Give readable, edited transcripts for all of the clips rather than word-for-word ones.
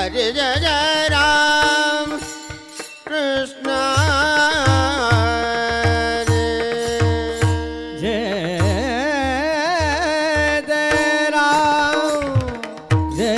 हरे जय जय राम कृष्ण हरे जय जय राम जय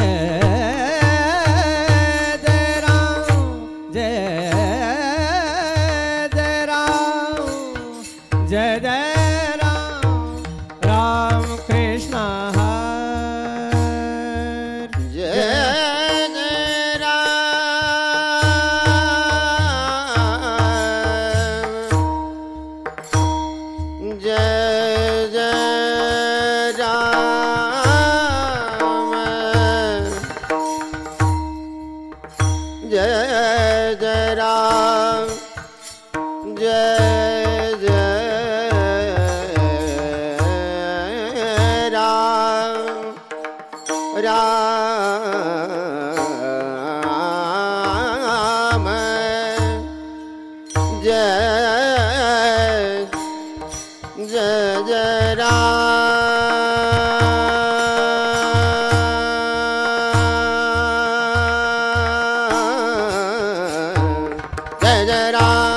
जय राम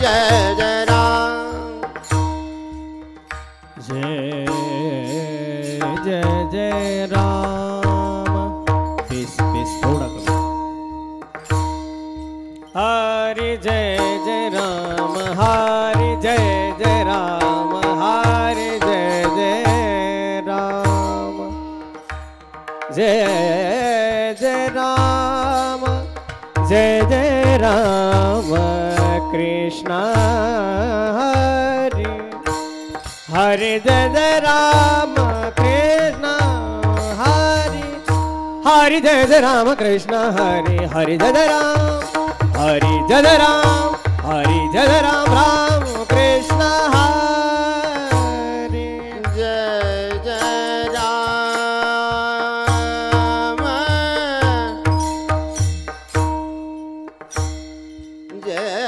जय जय राम जय जय राम कृष्ण कृष्ण हरे हरे जय जय राम कृष्ण हरे हरे जय जय राम कृष्ण हरे हरे जय जय राम हरे जय जय राम हरे जय जय राम राम कृष्ण हरे जय जय राम जय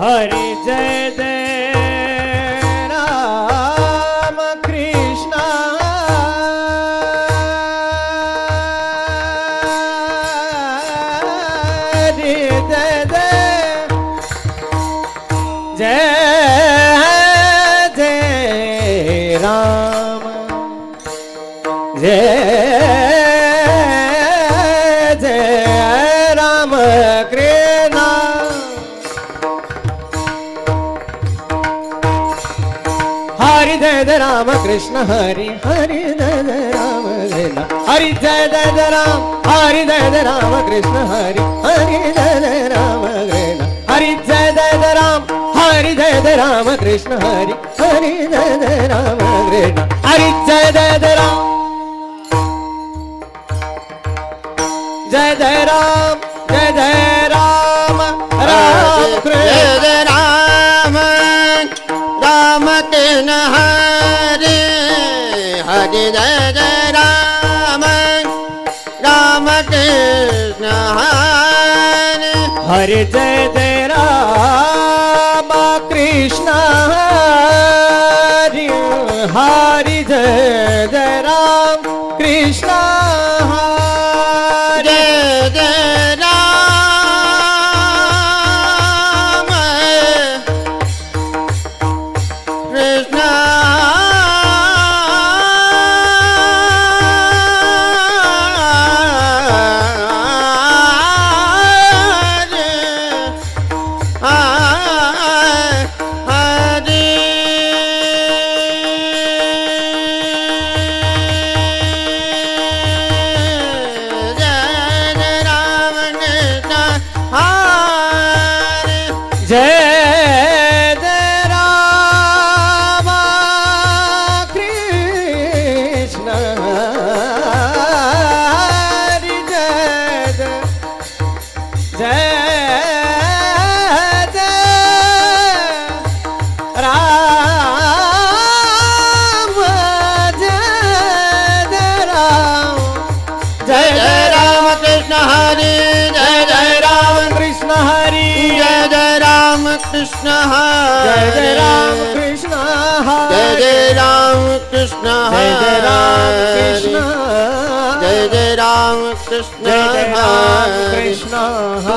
हरे जय जय राम कृष्ण हरे जय जय जय जय राम जय जय राम कृष्ण हरि जय जय राम कृष्ण हरि हरि जय जय राम कृष्ण हरि जय जय राम हरि जय जय राम कृष्ण हरि हरि जय जय राम कृष्ण हरि जय जय राम हरि जय जय राम कृष्ण हरि हरि जय जय राम कृष्ण हरि जय जय राम जय जय राम राम कृष्ण राम राम कृष्ण हरे हरे जय जय राम राम कृष्ण हरे हरे जय जय राम कृष्ण हरे हरि जय जय राम कृष्ण हरे जय राम कृष्ण कृष्ण हरे जय जय राम कृष्ण जय जय राम कृष्ण जय जय राम कृष्ण जय जय राम कृष्ण जय जय राम कृष्ण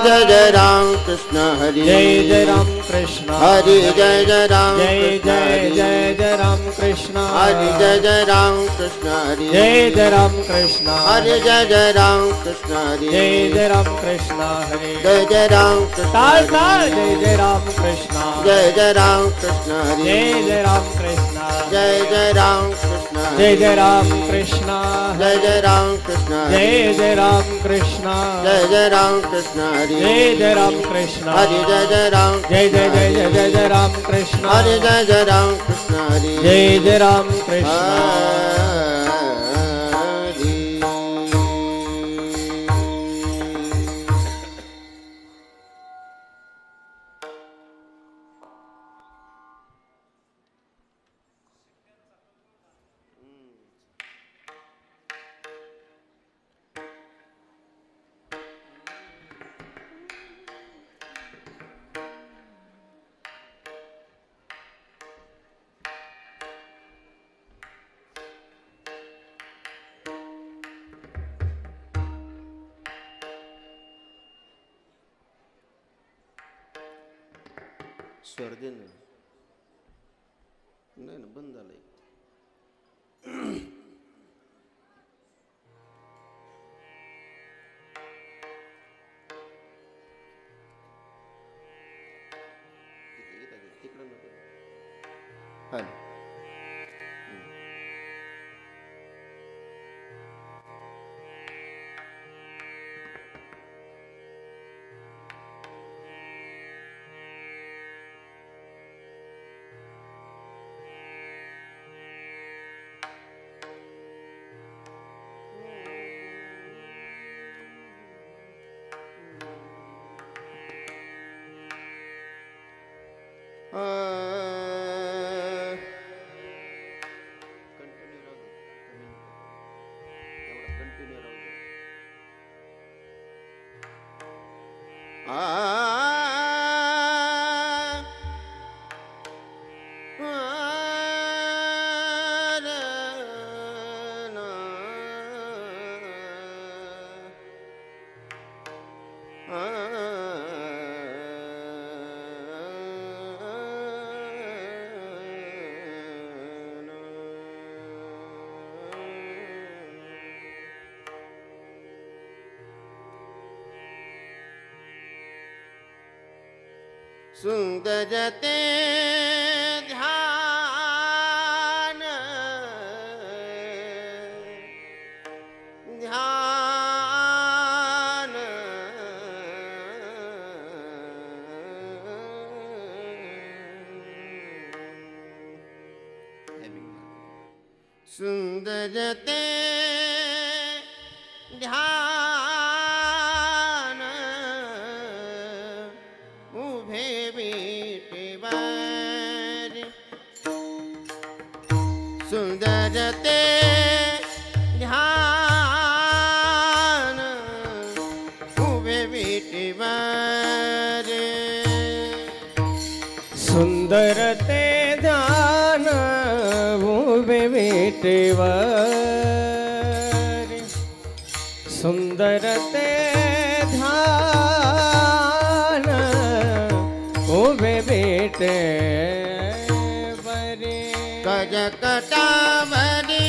जय जय राम कृष्ण हरि जय जय राम कृष्ण हरि जय जय राम जय जय जय जय राम कृष्ण हरि जय जय राम कृष्ण हरि जय जय राम कृष्ण हरि जय जय राम कृष्ण हरि जय जय राम कृष्ण हरे जय जय राम कृष्ण ताल ताल जय जय राम कृष्ण जय जय राम कृष्ण हरि जय जय राम कृष्ण जय जय राम कृष्ण जय जय राम कृष्ण जय जय राम कृष्ण जय जय राम कृष्ण जय जय राम कृष्ण हरि जय जय राम कृष्ण हरि जय जय राम जय जय जय जय जय जय राम कृष्ण हरि जय जय राम कृष्ण हरि जय जय राम कृष्ण स्वर दे ना नाही ना बंद झालंय तिकडं नको हां सुंदरते ध्यान ध्यान सुंदरते ध्यान उभे विटेवर सुंदरते ध्यान उभे विटेवर सुंदर ते ध्यान उभे विटेवर सुंदर ते ध्यान उभे विटेवर गजकटावरी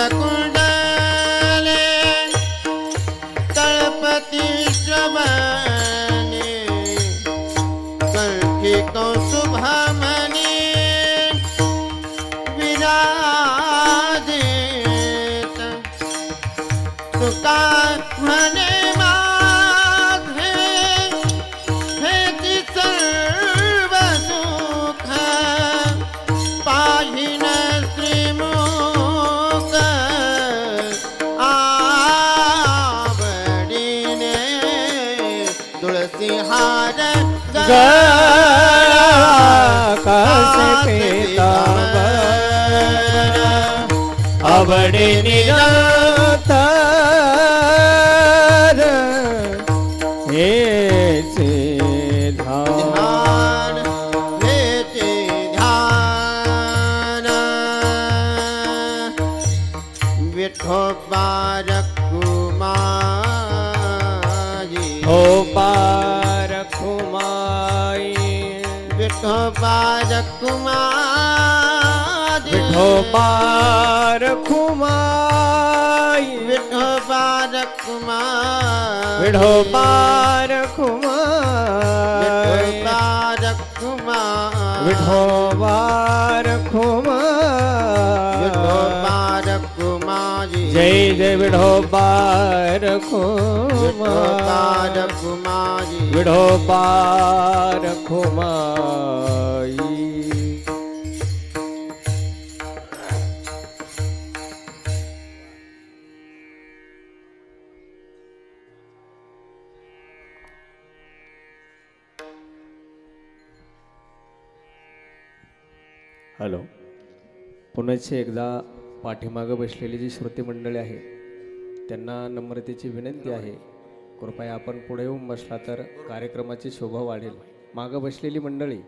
कुंडले तळपती श्रवणे कंठी कौसुभमणी विराजित तुका म्हणे माझे हेची सर्व सुख पाहि कसे पीतांबर आवडे निरंतर हेचे ध्यान हेचे ध्यान विठोबा रखुमाई हो पार खुमाई विठोबा रखुमाई विठोबा रखुमाई विठोबा रखुमाई विठोबा रखुमाई विठोबा रखुमाई विठोबा रखुमाई विठोबा रखुमाई जय जय विठोबा रखुमाई रखुमाई विठोबा रखुमाई हॅलो, पुनश्च एकदा पाठीमागं बसलेली जी श्रोते मंडळी आहे त्यांना नम्रतेची विनंती आहे, कृपया आपण पुढे येऊन बसला तर कार्यक्रमाची शोभा वाढेल. मागं बसलेली मंडळी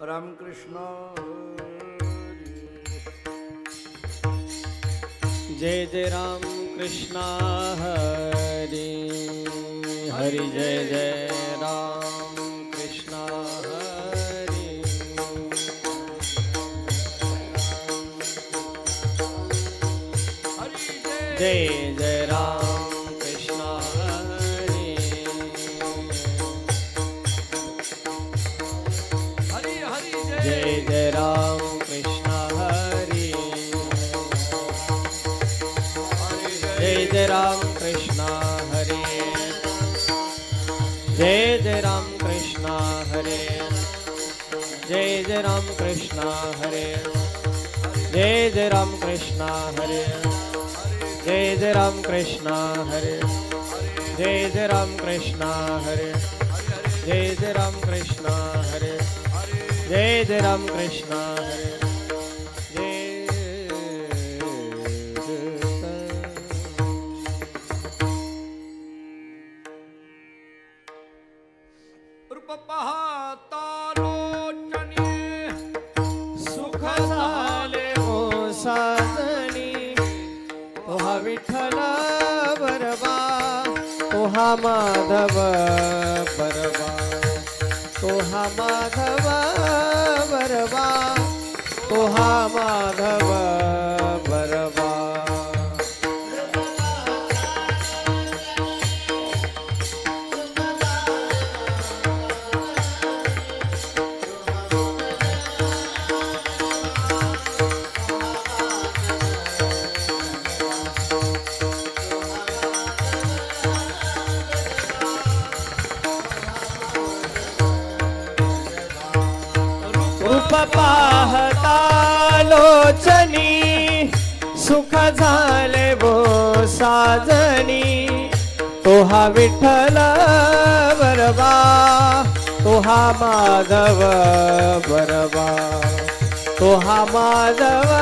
रामकृष्ण जय जय राम कृष्ण हरी हरि जय जय राम कृष्ण हरी जय जय राम कृष्ण हरी जय जय राम कृष्ण हरी जय जय राम कृष्ण हरे जय जय राम कृष्ण हरे जय जय राम कृष्ण हरे जय जय राम कृष्ण हरे जय जय राम कृष्ण हरे जय जय राम कृष्ण हरे जय जय राम कृष्ण हरे जय जय राम कृष्ण हरे रूप पाहता लोचनी सुख झाले हो साजणी तोहा विठ्ठल बरबा तोहा माधव बरबा तोहा माधव बरबा तोहा माधव बरबा रूप पाहता लोचनी सुख झाले वो साजनी तोहा विठ्ठल बरबा तोहा माधव बरबा तोहा माधव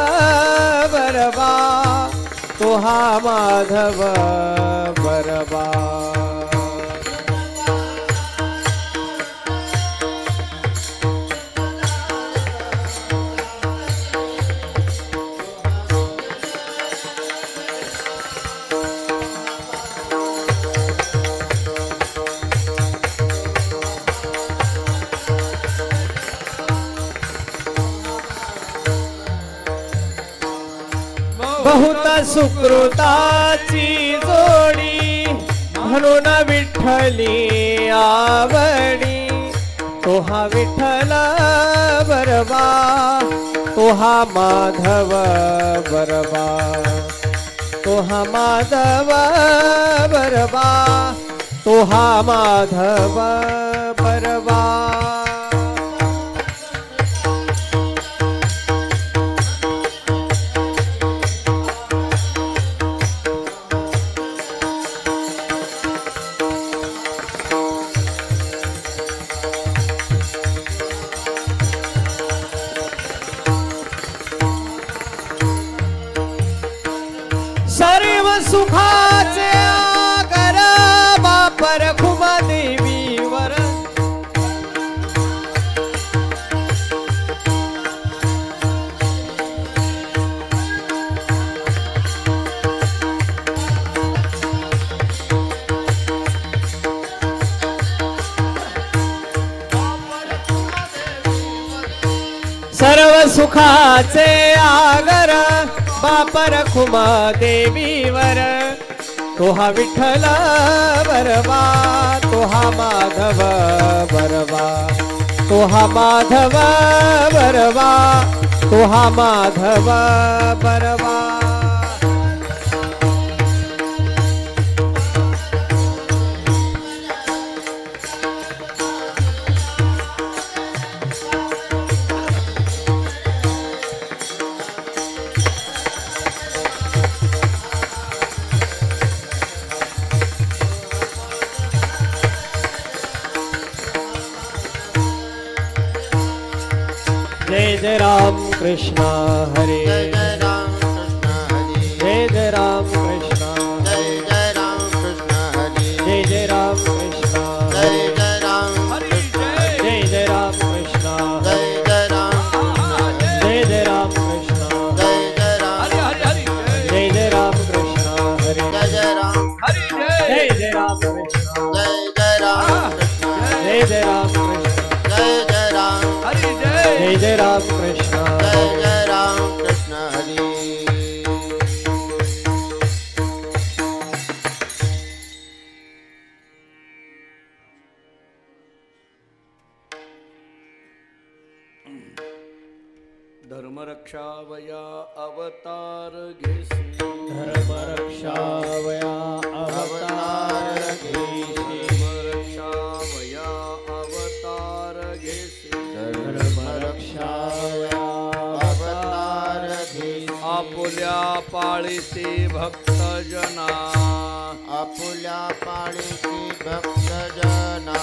बरबा तोहा माधव बरबा बहुत सुकृताची जोडी म्हणून विठ्ठली आवडी तोहा विठ्ठल बरबा तोहा माधव बरबा तो हा माधव बरवा, तो हा माधव बरवा. सर्व सुखाचे आगर बापर खुबा देवीवर. सर्व सुखाचे आगर बापर खुमा देवीवर. तो हा विठ्ठल बरवा, तो हा माधव बरवा, तो हा माधव बरवा, तो हा माधव बरवा. जय जय राम कृष्ण हरे, जय जय राम कृष्ण हरि, जय जय राम कृष्ण, जय जय राम कृष्ण हरि, जय जय राम कृष्ण, जय जय राम हरि जय जय जय राम कृष्ण, जय जय राम जय जय राम कृष्ण, जय जय राम हरि हरि हरि जय जय राम कृष्ण हरे, जय जय राम हरि जय जय राम कृष्ण, जय जय राम कृष्ण जय जय राम कृष्ण, जय जय राम हरि जय जय जय राम कृष्ण. जय जय राम कृष्ण हरि. धर्मरक्षा वया अवतार घेसी, धर्म रक्षा वया अवतार घेसी, धर्मरक्षा वया अवतार घेसी. धर्म रक्षा वया अवतार घेसी, आपुल्या पाळीसी भक्तजना, आपुल्या पाळीसी भक्तजना,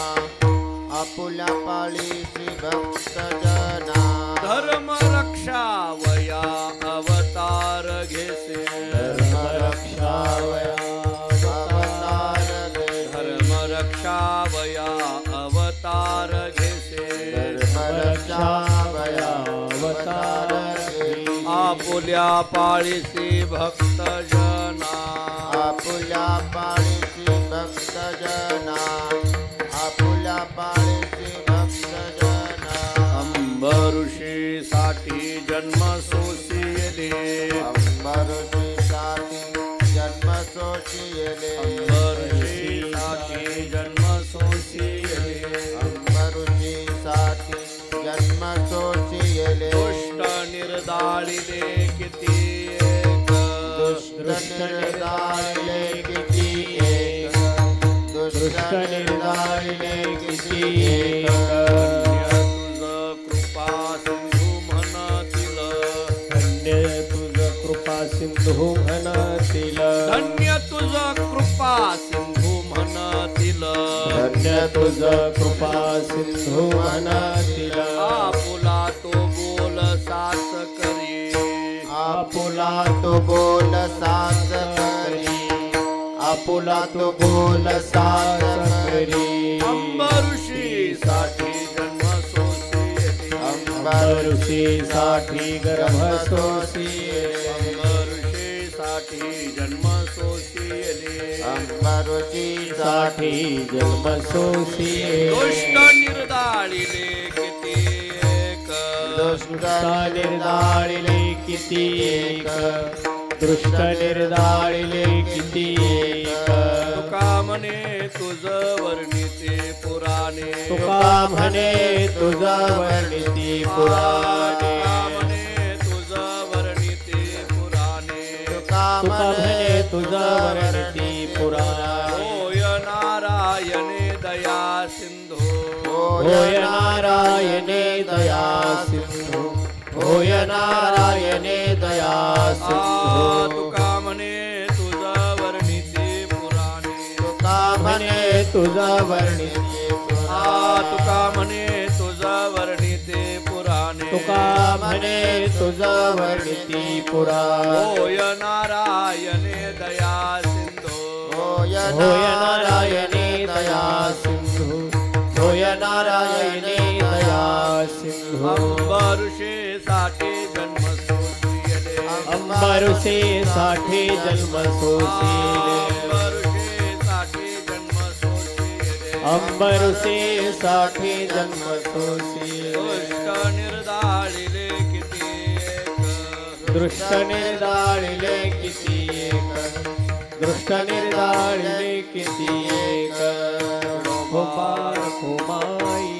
आपुल्या पाळीसी भक्तजना. धर्म रक्षा वया अवतार घेसे, धर्म रक्षा वया अवतार घेसी, धर्म रक्षा वया अवतार घेसे. धर्म रक्षा वया अवतार घेसी, आपुल्या पाळीसी भक्तजना, आपुल्या पाळीसी भक्तजना, आपुल्या पाळीसी भक्तजना. अंबऋषी साठी जन्म सोसिले, अंबऋषी साठी जन्म सोशियले, अंबऋषी साठी जन्म सोसिले. अंबऋषी साठी जन्म सोशियले. दुष्ट निर्दाळिले किती एक, दुष्ट निर्दारिले किती एक, दुष्ट निर्दारिले किती एक. धन्य तुझ कृपा सिंधू म्हणतील, धन्य तुझ धन्य तुझ कृपा सिंधू म्हणतील. कृपा सिंधू म्हणतील. आपुला तो बोल साच करी, आपुला तो बोल साच करी, आपुला तो बोल साच करी. अंबऋषी साठी जन्म सोसिले, अंबऋषी साठी गर्भ सोसिले, अंबऋषी साठी जन्म सोसिले. अंबऋषी साठी जन्म सोसिले. दुष्ट निर्दाळिले किती एक, दुष्ट निर्दाळिले किती एक, दृष्ट निर्दाळिले किती एक. तुका म्हणे तुझ वर्णिते पुराणे, तुका म्हणे तुझ वर्णिती पुराणे, तुका म्हणे तुझ वर्णिते पुराणे. तुका म्हणे होय नारायणे दया सिंधू होय नारायणे दया सिंधू तुका म्हणे तुझा वर्णिते पुराणे तुका म्हणे तुझा वर्णिते तुका म्हणे तुझा वर्णिते पुराणे तुका म्हणे तुझा वर्णिती पुराणे होय नारायणे दया सिंधू होय होय नारायणे दया सिंधू होय नारायणे दया सिंधू अंबरुषे साठी जन्म सोसिले अंबरुषे साठी जन्म सोसिले अंबरुषे साठी जन्म सोसिले दुष्ट निर्दाळिले किती एक दृष्ट निर्दाळिले किती एक दृष्ट निर्दाळिले किती एक कुमार कुमाई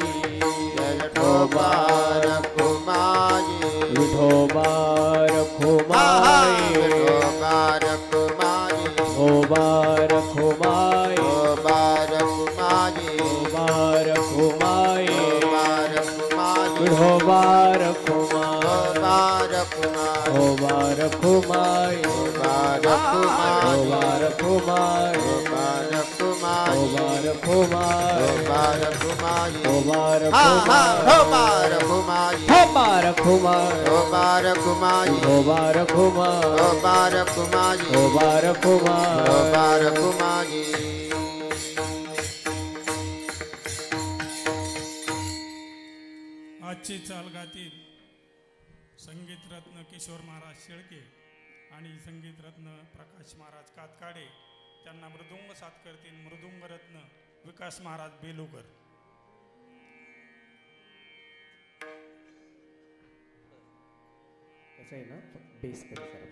विठोबार कुमारी विठोबार कुमाई विठोबार कुमारी ओबार कुमाई विठोबार कुमारी ओबार कुमाई विठोबार कुमारी विठोबार कुमाई विठोबार कुमारी ओबार कुमाई विठोबार कुमारी ओबार कुमाई विठोबार कुमारी ओबार कुमाई विठोबार कुमारी ओबार विठोबार कुमाई कुमारी ओबार कुमाई विठोबार कुमारी ओबार कुमाई विठोबार कुमारी ओबार कुमाई विठोबार कुमारी आजची चाल गातील संगीतरत्न किशोर महाराज शेळके आणि संगीतरत्न प्रकाश महाराज कातकाडे. त्यांना मृदुंग साथ करतील मृदुंगरत्न विकास महाराज बेलूकर. कसं आहे ना बेस कमी करा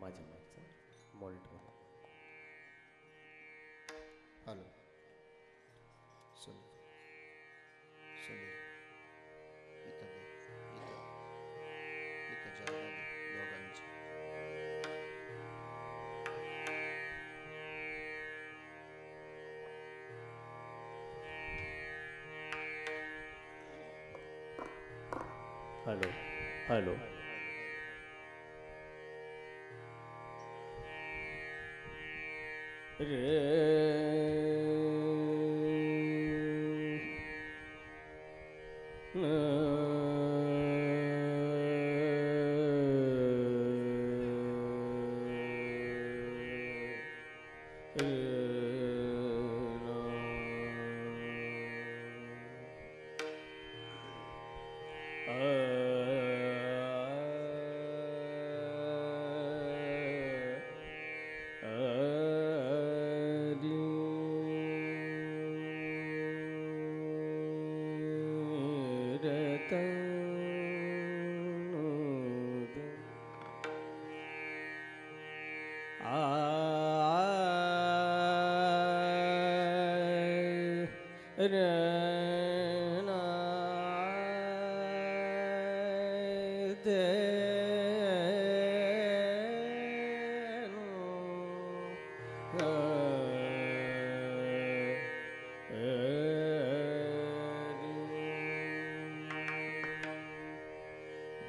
माझ्या मागचा मॉल्ट हॅलो सुनील सुनील इथं दे इथं जागा दे दोघांची हॅलो हॅलो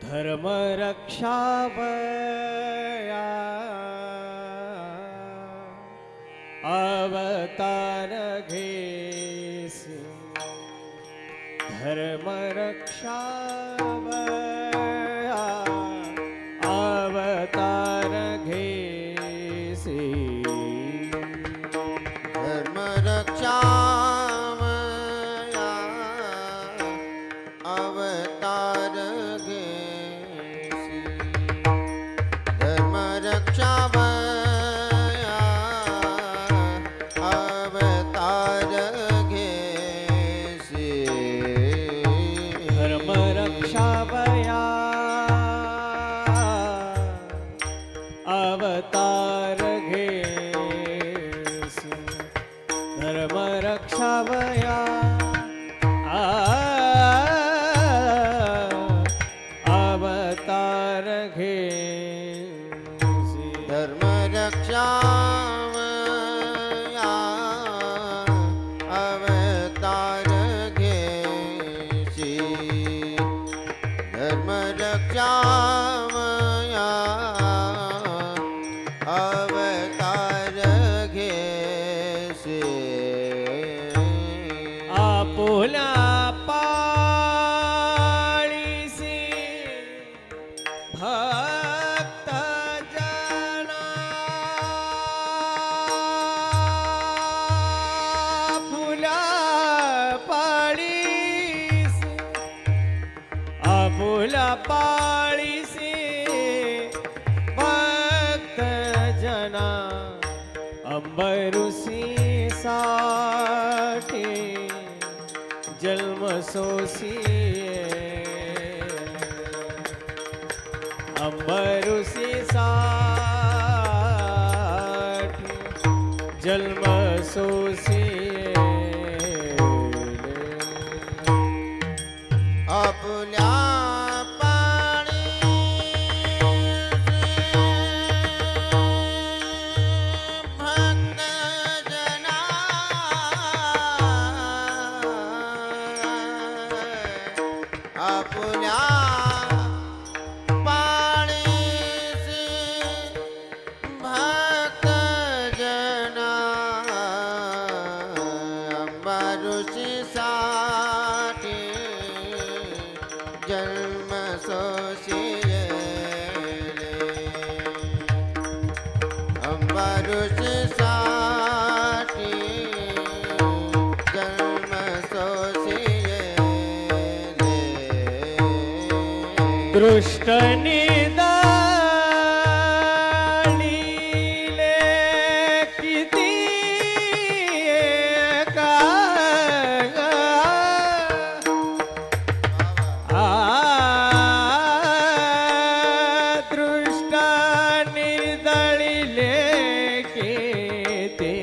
धर्म रक्षावया अवतार घेसी धर्म रक्षावया अवतार घेसी धर्म रक्षा अवतार घेसी धर्म रक्षा अवतार घेसी धर्म रक्षावया अवतार घेसी धर्म रक्षावया अवतार घेसी धर्म रक्षा अवतार घेसी धर्म रक्षामया अवतार घेसे आपुला पाळीसी भक्त जना फुला पाळीसी आपुला पाळीसी भक्त जना अंबरुसी साठी जन्म सोसिये अंबरुसी साठी जन्म सोसिये आपुल्या जन्म सोसिये अम्बरुष साठी जन्म सोसिये दृष्ट निदानीले किती एका दृष्ट निदळिले किती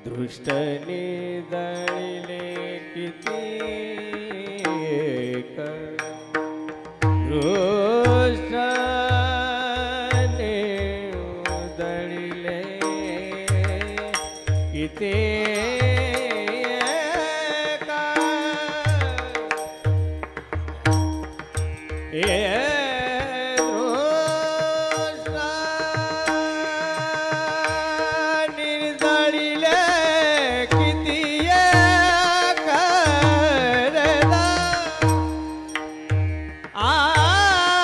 दृष्ट निदळिले किती दृष्ट निदळिले किती आ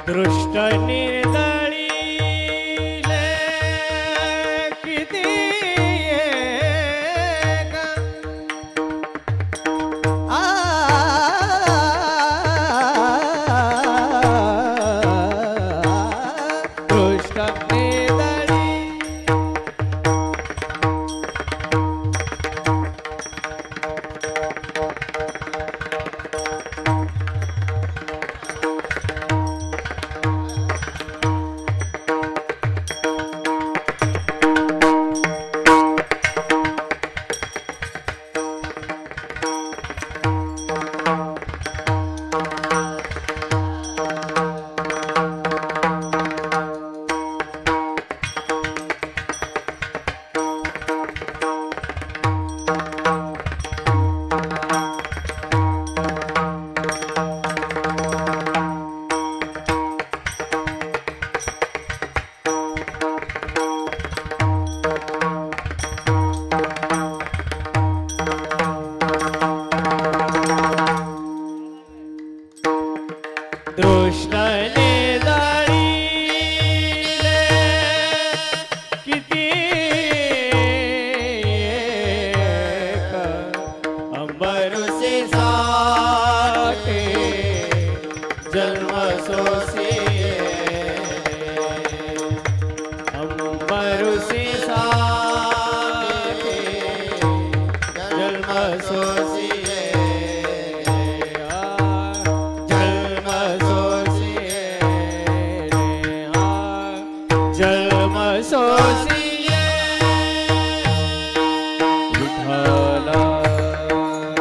दृष्ट निर्दळीले किती एक दृष्ट निर्दळी दृष्ट निर्दळीले किती एक अंबरुसी साठे जन्म सोसिये अंबरुसी साठे जन्म सोसिये जन्म सोसिये विठ्ठल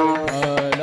विठ्ठल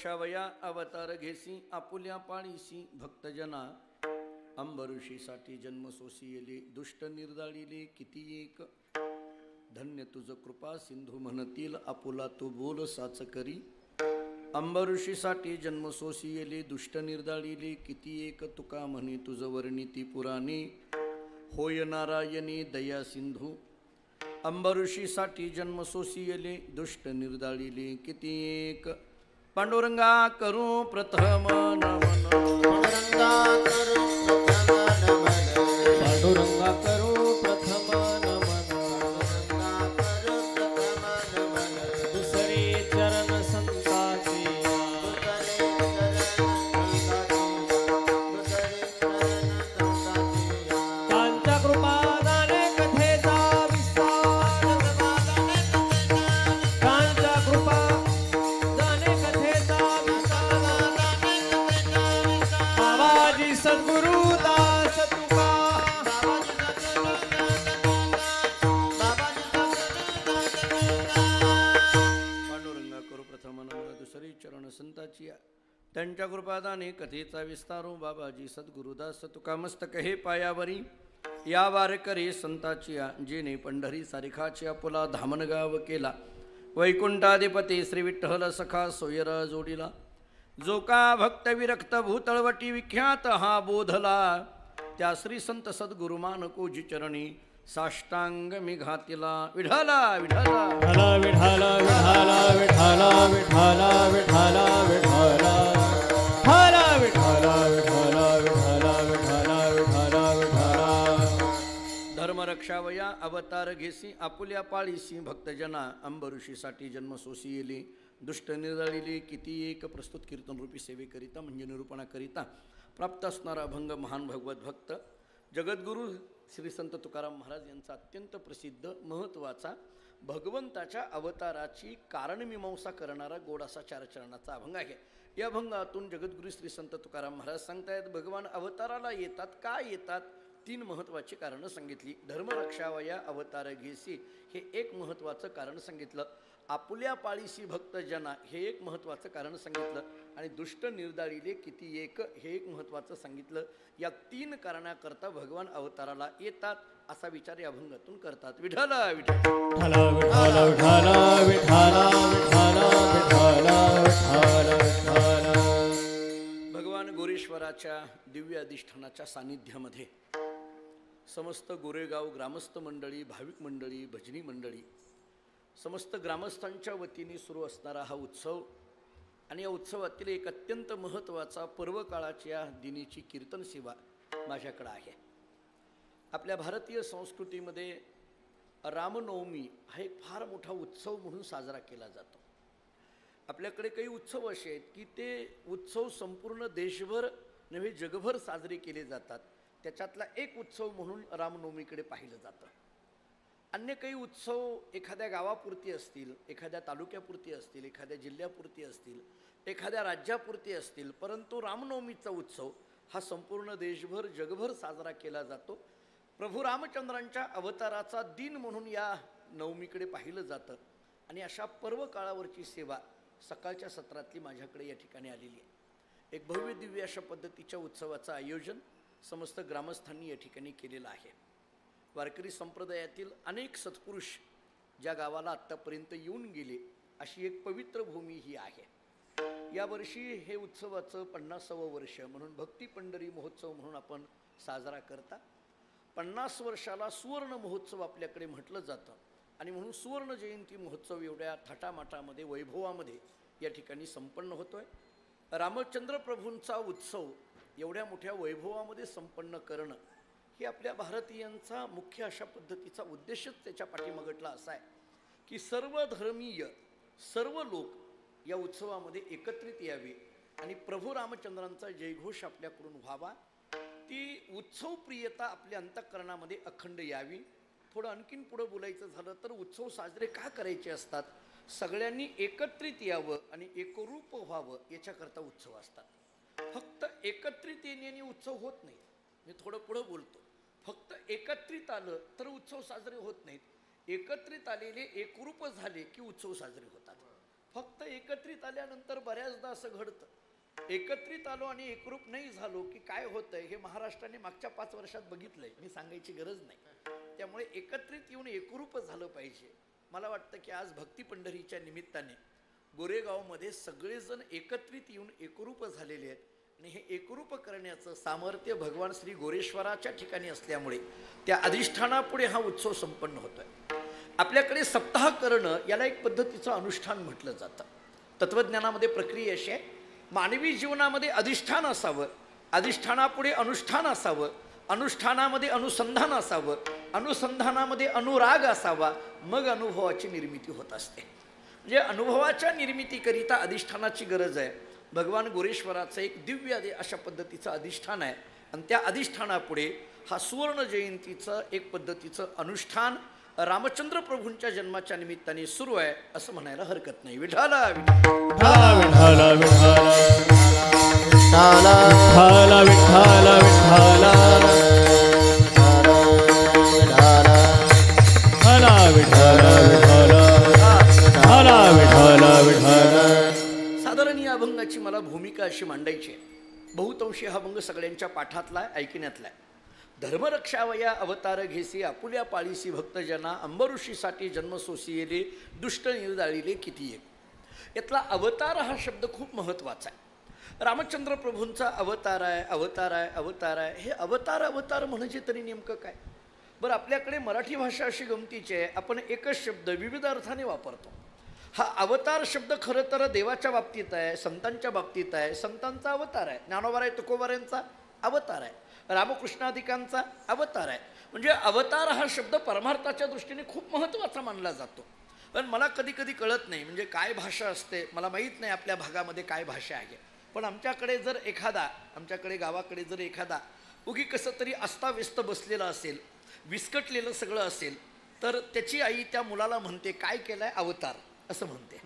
रक्षावया अवतार घेसी आपुल्या पाळीसी भक्तजना अंबऋषीसाठी जन्म सोसियले दुष्ट निर्दाळिले किती एक धन्य तुझ कृपा सिंधू म्हणतील आपुला तू बोल साच करी अंबऋषीसाठी जन्म सोसियले दुष्ट निर्दाळिले किती एक तुका म्हणे तुझ वर्णिती पुराणे होय नारायणी दया सिंधू अंबऋषीसाठी जन्म सोसियले दुष्ट निर्दाळिले किती एक पांडुरंगा करू प्रथम नमन पांडुरंगा करू पांडुरंगा करू प्रथम नमन प्रथम नमन पांडुरंगा करू प्रथम नमन दुसरे चरण संताचे कांच्या कृपादाने कथेचा विस्तार कांच्या कृपादाने कथेचा बाबाजी सद्गुरु दास तुका पांडुरंगा करू प्रथम नमन दुसरी चरण संताची त्यांच्या कृपादाने कथेचा विस्तारो बाबाजी सद्गुरुदास तुका मस्तक हे पायावरी या वारकरी संताची जेने पंढरी सारिखाची आपुला धामणगाव केला वैकुंठाधिपती श्री विठ्ठल सखा सोयरा जोडीला जो का भक्त विरक्त भूतळवटी विख्यात हा बोधला त्या श्री संत सद्गुरुमान कोजी चरणी साष्टांग मी घातिला विठाला विठाला विठाला विठाला विठाला विठाला विठाला विठाला विठाला विठाला विठाला विठाला विठाला विठाला विठाला धर्मरक्षावया अवतार घेसी आपुल्या पाळीसी भक्तजना अंबऋषीसाठी जन्म सोसियली दुष्ट निर्दळिले किती एक प्रस्तुत कीर्तन रूपी सेवेकरिता म्हणजे निरूपणाकरिता प्राप्त असणारा अभंग महान भगवत भक्त जगद्गुरू श्री संत तुकाराम महाराज यांचा अत्यंत प्रसिद्ध महत्त्वाचा भगवंताच्या अवताराची कारणमीमांसा करणारा गोडासा चारचरणाचा अभंग आहे. या अभंगातून जगद्गुरू श्री संत तुकाराम महाराज सांगतायत भगवान अवताराला येतात का येतात तीन महत्त्वाची कारणं सांगितली. धर्मरक्षावया अवतार घेसी हे एक महत्त्वाचं कारण सांगितलं. आपुल्या पाळीसी भक्त जना हे एक महत्त्वाचं कारण सांगितलं आणि दुष्ट निर्दाळिले किती एक हे एक महत्त्वाचं सांगितलं. या तीन कारणाकरता भगवान अवताराला येतात असा विचार या अभंगातून करतात. विठाला विठाला विठाला विठाला विठाला विठाला विठाला विठाला विठाला. भगवान गोरेश्वराच्या दिव्य अधिष्ठानाच्या सानिध्यामध्ये समस्त गोरेगाव ग्रामस्थ मंडळी भाविक मंडळी भजनी मंडळी समस्त ग्रामस्थांच्या वतीने सुरू असणारा हा उत्सव आणि या उत्सवातील एक अत्यंत महत्त्वाचा पर्वकाळाच्या दिनीची कीर्तन सेवा माझ्याकडे आहे. आपल्या भारतीय संस्कृतीमध्ये रामनवमी हा एक फार मोठा उत्सव म्हणून साजरा केला जातो. आपल्याकडे काही उत्सव असे आहेत की ते उत्सव संपूर्ण देशभर नव्हे जगभर साजरे केले जातात. त्याच्यातला एक उत्सव म्हणून रामनवमीकडे पाहिलं जातं. अन्य काही उत्सव एखाद्या गावापुरती असतील, एखाद्या तालुक्यापुरती असतील, एखाद्या जिल्ह्यापुरती असतील, एखाद्या राज्यापुरती असतील, परंतु रामनवमीचा उत्सव हा संपूर्ण देशभर जगभर साजरा केला जातो. प्रभू रामचंद्रांच्या अवताराचा दिन म्हणून या नवमीकडे पाहिलं जातं आणि अशा पर्व काळावरची सेवा सकाळच्या सत्रातली माझ्याकडे या ठिकाणी आलेली आहे. एक भव्य दिव्य अशा पद्धतीच्या उत्सवाचं आयोजन समस्त ग्रामस्थांनी या ठिकाणी केलेलं आहे. वारकरी संप्रदायातील अनेक सत्पुरुष ज्या गावाला आत्तापर्यंत येऊन गेले अशी एक पवित्र भूमी ही आहे. यावर्षी हे उत्सवाचं 50वं वर्ष म्हणून भक्ती पंढरी महोत्सव म्हणून आपण साजरा करता. 50 वर्षाला सुवर्ण महोत्सव आपल्याकडे म्हटलं जातं आणि म्हणून सुवर्ण जयंती महोत्सव एवढ्या थाटामाटामध्ये वैभवामध्ये या ठिकाणी संपन्न होतोय. रामचंद्र प्रभूंचा उत्सव एवढ्या मोठ्या वैभवामध्ये संपन्न करणं हे आपल्या भारतीयांचा मुख्य अशा पद्धतीचा उद्देशच त्याच्या पाठीमागटला असा आहे की सर्व धर्मीय सर्व लोक या उत्सवामध्ये एकत्रित यावे आणि प्रभू रामचंद्रांचा जयघोष आपल्याकडून व्हावा. ती उत्सवप्रियता आपल्या अंतःकरणामध्ये अखंड यावी. थोडं आणखीन पुढं बोलायचं झालं तर उत्सव साजरे का करायचे असतात, सगळ्यांनी एकत्रित यावं आणि एकरूप व्हावं याच्याकरता उत्सव असतात. फक्त एकत्रित येण्याने उत्सव होत नाही. मी थोडं पुढं बोलतो. फक्त एकत्रित आलं तर उत्सव साजरे होत नाहीत. एकत्रित आलेले एकरूप झाले की उत्सव साजरे होतात. फक्त एकत्रित आल्यानंतर बऱ्याचदा असं घडतं, एकत्रित आलो आणि एकरूप नाही झालो की काय होतंय हे महाराष्ट्राने मागच्या 5 वर्षात बघितलंय, मी सांगायची गरज नाही. त्यामुळे एकत्रित येऊन एकरूप झालं पाहिजे. मला वाटतं की आज भक्ती पंढरीच्या निमित्ताने गोरेगावमध्ये सगळेजण एकत्रित येऊन एकरूप झालेले आहेत आणि हे एकरूप करण्याचं सामर्थ्य भगवान श्री गोरेश्वराच्या ठिकाणी असल्यामुळे त्या अधिष्ठानापुढे हा उत्सव संपन्न होतोय. आपल्याकडे सप्ताह करणं याला एक पद्धतीचं अनुष्ठान म्हटलं जातं. तत्वज्ञानामध्ये प्रक्रिया अशी आहे, मानवी जीवनामध्ये अधिष्ठान असावं, अधिष्ठानापुढे अनुष्ठान असावं, अनुष्ठानामध्ये अनुसंधान असावं, अनुसंधानामध्ये अनुराग असावा, मग अनुभवाची निर्मिती होत असते. म्हणजे अनुभवाच्या निर्मितीकरिता अधिष्ठानाची गरज आहे. भगवान गोरेश्वराचं एक दिव्य अशा पद्धतीचं अधिष्ठान आहे आणि त्या अधिष्ठानापुढे हा सुवर्ण जयंतीचं एक पद्धतीचं अनुष्ठान रामचंद्र प्रभूंच्या जन्माच्या निमित्ताने सुरू आहे असं म्हणायला हरकत नाही. विठाला विठाला विठाला विठाला विठाला विठाला साधारण या अभंगाची मला भूमिका अशी मांडायची आहे. बहुतांशी हा अभंग सगळ्यांच्या पाठातला ऐकण्यातला आहे. धर्मरक्षावया अवतार घेसी आपुल्या पाळीसी भक्तजना अंबऋषीसाठी जन्म सोसियेले दुष्ट निर्दाळीले किती एक. यातला अवतार हा शब्द खूप महत्त्वाचा आहे. रामचंद्र प्रभूंचा अवतार आहे, अवतार आहे, अवतार आहे. हे अवतार अवतार म्हणजे तरी नेमकं काय? बरं, आपल्याकडे मराठी भाषा अशी गमतीची आहे, आपण एकच शब्द विविध अर्थाने वापरतो. हा अवतार शब्द खरं तर देवाच्या बाबतीत आहे, संतांच्या बाबतीत आहे. संतांचा अवतार आहे, ज्ञानोबाराय तुकोबारायांचा अवतार आहे, रामकृष्णाधिकांचा अवतार आहे. म्हणजे अवतार हा शब्द परमार्थाच्या दृष्टीने खूप महत्त्वाचा मानला जातो. पण मला कधी कधी कळत नाही म्हणजे काय भाषा असते, मला माहीत नाही आपल्या भागामध्ये काय भाषा आहे. पण आमच्याकडे जर एखादा, आमच्याकडे गावाकडे जर एखादा उगी कसं तरी अस्ताव्यस्त बसलेला असेल, विस्कटलेलं सगळं असेल, तर त्याची आई त्या मुलाला म्हणते काय केलंय? अवतार असं म्हणते.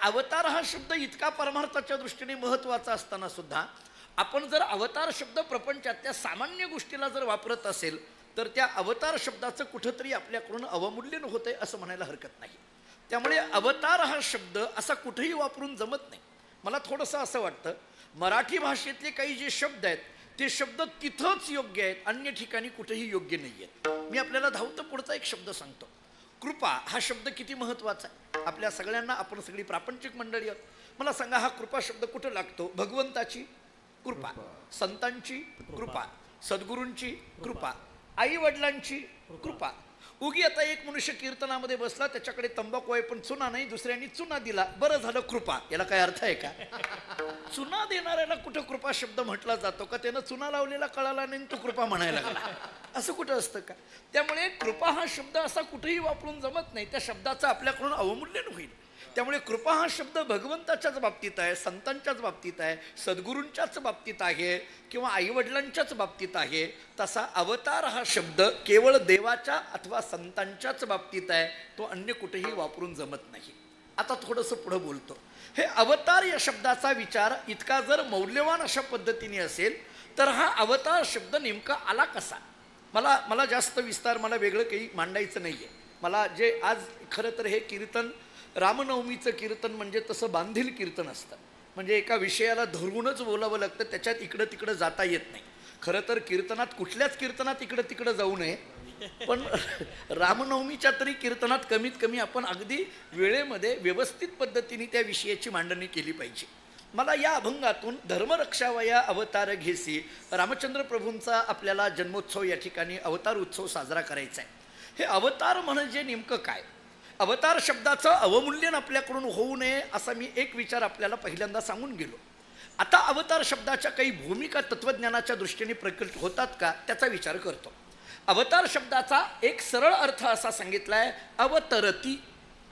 अवतार हा शब्द इतका परमार्थाच्या दृष्टीने महत्त्वाचा असताना सुद्धा आपण जर अवतार शब्द प्रपंचात त्या सामान्य गोष्टीला जर वापरत असेल तर त्या अवतार शब्दाचं कुठंतरी आपल्याकडून अवमूल्यन होतंय असं म्हणायला हरकत नाही. त्यामुळे अवतार हा शब्द असा कुठेही वापरून जमत नाही. मला थोडंसं असं वाटतं मराठी भाषेतले काही जे शब्द आहेत ते शब्द तिथंच योग्य आहेत, अन्य ठिकाणी कुठेही योग्य नाही आहेत. मी आपल्याला धावतं पुढचा एक शब्द सांगतो. कृपा हा शब्द किती महत्त्वाचा आहे आपल्या सगळ्यांना. आपण सगळी प्रापंचिक मंडळी आहोत. मला सांगा हा कृपा शब्द कुठं लागतो? भगवंताची कृपा, संतांची कृपा, सद्गुरूंची कृपा, आई वडिलांची कृपा. उगी आता एक मनुष्य कीर्तनामध्ये बसला, त्याच्याकडे तंबाखू आहे पण चुना नाही, दुसऱ्यांनी चुना दिला, बरं झालं कृपा. याला काय अर्थ आहे का? चुना देणाऱ्याला कुठं कृपा शब्द म्हटला जातो का? त्यानं चुना लावलेला कळाला नाही तो कृपा म्हणायला लागला, असं कुठं असतं का? त्यामुळे कृपा हा शब्द असा कुठेही वापरून जमत नाही, त्या शब्दाचं आपल्याकडून अवमूल्यन होईल. त्यामुळे कृपा हा शब्द भगवंताच्याच बाबतीत आहे, संतांच्याच बाबतीत आहे, सद्गुरूंच्याच बाबतीत आहे किंवा आईवडिलांच्याच बाबतीत आहे. तसा अवतार हा शब्द केवळ देवाच्या अथवा संतांच्याच बाबतीत आहे, तो अन्य कुठेही वापरून जमत नाही. आता थोडंसं पुढं बोलतो. हे अवतार या शब्दाचा विचार इतका जर मौल्यवान अशा पद्धतीने असेल तर हा अवतार शब्द नेमका आला कसा? मला जास्त विस्तार मला वेगळं काही मांडायचं नाही आहे. मला जे आज खरं तर हे कीर्तन रामनवमीचं कीर्तन म्हणजे तसं बांधील कीर्तन असतं. म्हणजे एका विषयाला धरूनच बोलावं लागतं, त्याच्यात इकडं तिकडं जाता येत नाही. खरं तर कीर्तनात कुठल्याच कीर्तनात इकडं तिकडं जाऊ नये, पण रामनवमीच्या तरी कीर्तनात कमीत कमी आपण अगदी वेळेमध्ये व्यवस्थित पद्धतीने त्या विषयाची मांडणी केली पाहिजे. मला या अभंगातून धर्मरक्षावया अवतार घेसी रामचंद्र प्रभूंचा आपल्याला जन्मोत्सव या ठिकाणी अवतार उत्सव साजरा करायचा आहे. हे अवतार म्हणजे नेमकं काय? अवतार शब्दाचं अवमूल्यन आपल्याकडून होऊ नये असा मी एक विचार आपल्याला पहिल्यांदा सांगून गेलो. आता अवतार शब्दाच्या काही भूमिका तत्वज्ञानाच्या दृष्टीने प्रकट होतात का त्याचा विचार करतो. अवतार शब्दाचा एक सरळ अर्थ असा सांगितला आहे, अवतरती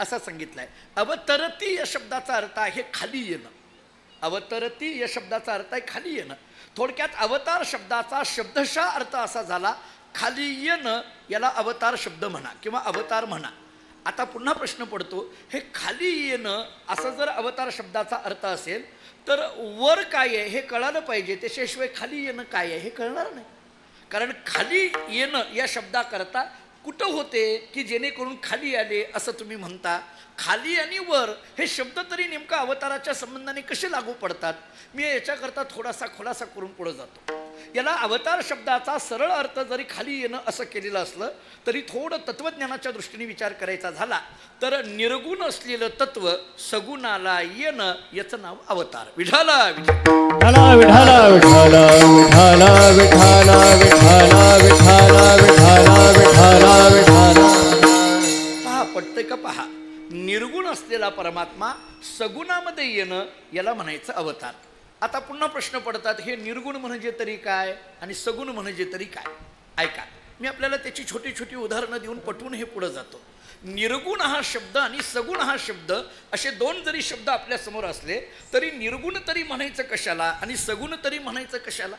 असा सांगितला आहे. अवतरती या शब्दाचा अर्थ आहे खाली येणं. अवतरती या शब्दाचा अर्थ आहे खाली येणं. थोडक्यात अवतार शब्दाचा शब्दशः अर्थ असा झाला खाली येणं. याला अवतार शब्द म्हणा किंवा अवतार म्हणा. आता पुन्हा प्रश्न पडतो, हे खाली येणं असा जर अवतार शब्दाचा अर्थ असेल तर वर काय आहे हे कळालं पाहिजे. त्याच्याशिवाय खाली येणं काय आहे हे कळणार नाही. कारण खाली येणं या शब्दाकरता कुठं होते की जेणेकरून खाली आले असं तुम्ही म्हणता? खाली आणि वर हे शब्द तरी नेमका अवताराच्या संबंधाने कसे लागू पडतात? मी याच्याकरता थोडासा खुलासा करून पुढे जातो. याला अवतार शब्दाचा सरळ अर्थ जरी खाली येणं असं केलेलं असलं तरी थोडं तत्वज्ञानाच्या दृष्टीने विचार करायचा झाला तर निर्गुण असलेलं तत्व सगुणाला येणं याचं नाव अवतार. विठाला विठाला विठाला विठाला विठाला विठाला विठाला विठाला विठाला विठाला. पहा पटतंय का? पहा, निर्गुण असलेला परमात्मा सगुणामध्ये येणं याला म्हणायचं अवतार. आता पुन्हा प्रश्न पडतात, हे निर्गुण म्हणजे तरी काय आणि सगुण म्हणजे तरी काय? ऐका, मी आपल्याला त्याची छोटी छोटी उदाहरणं देऊन पटवून हे पुढे जातो. निर्गुण हा शब्द आणि सगुण हा शब्द असे दोन जरी शब्द आपल्या समोर असले तरी निर्गुण तरी म्हणायचं कशाला आणि सगुण तरी म्हणायचं कशाला?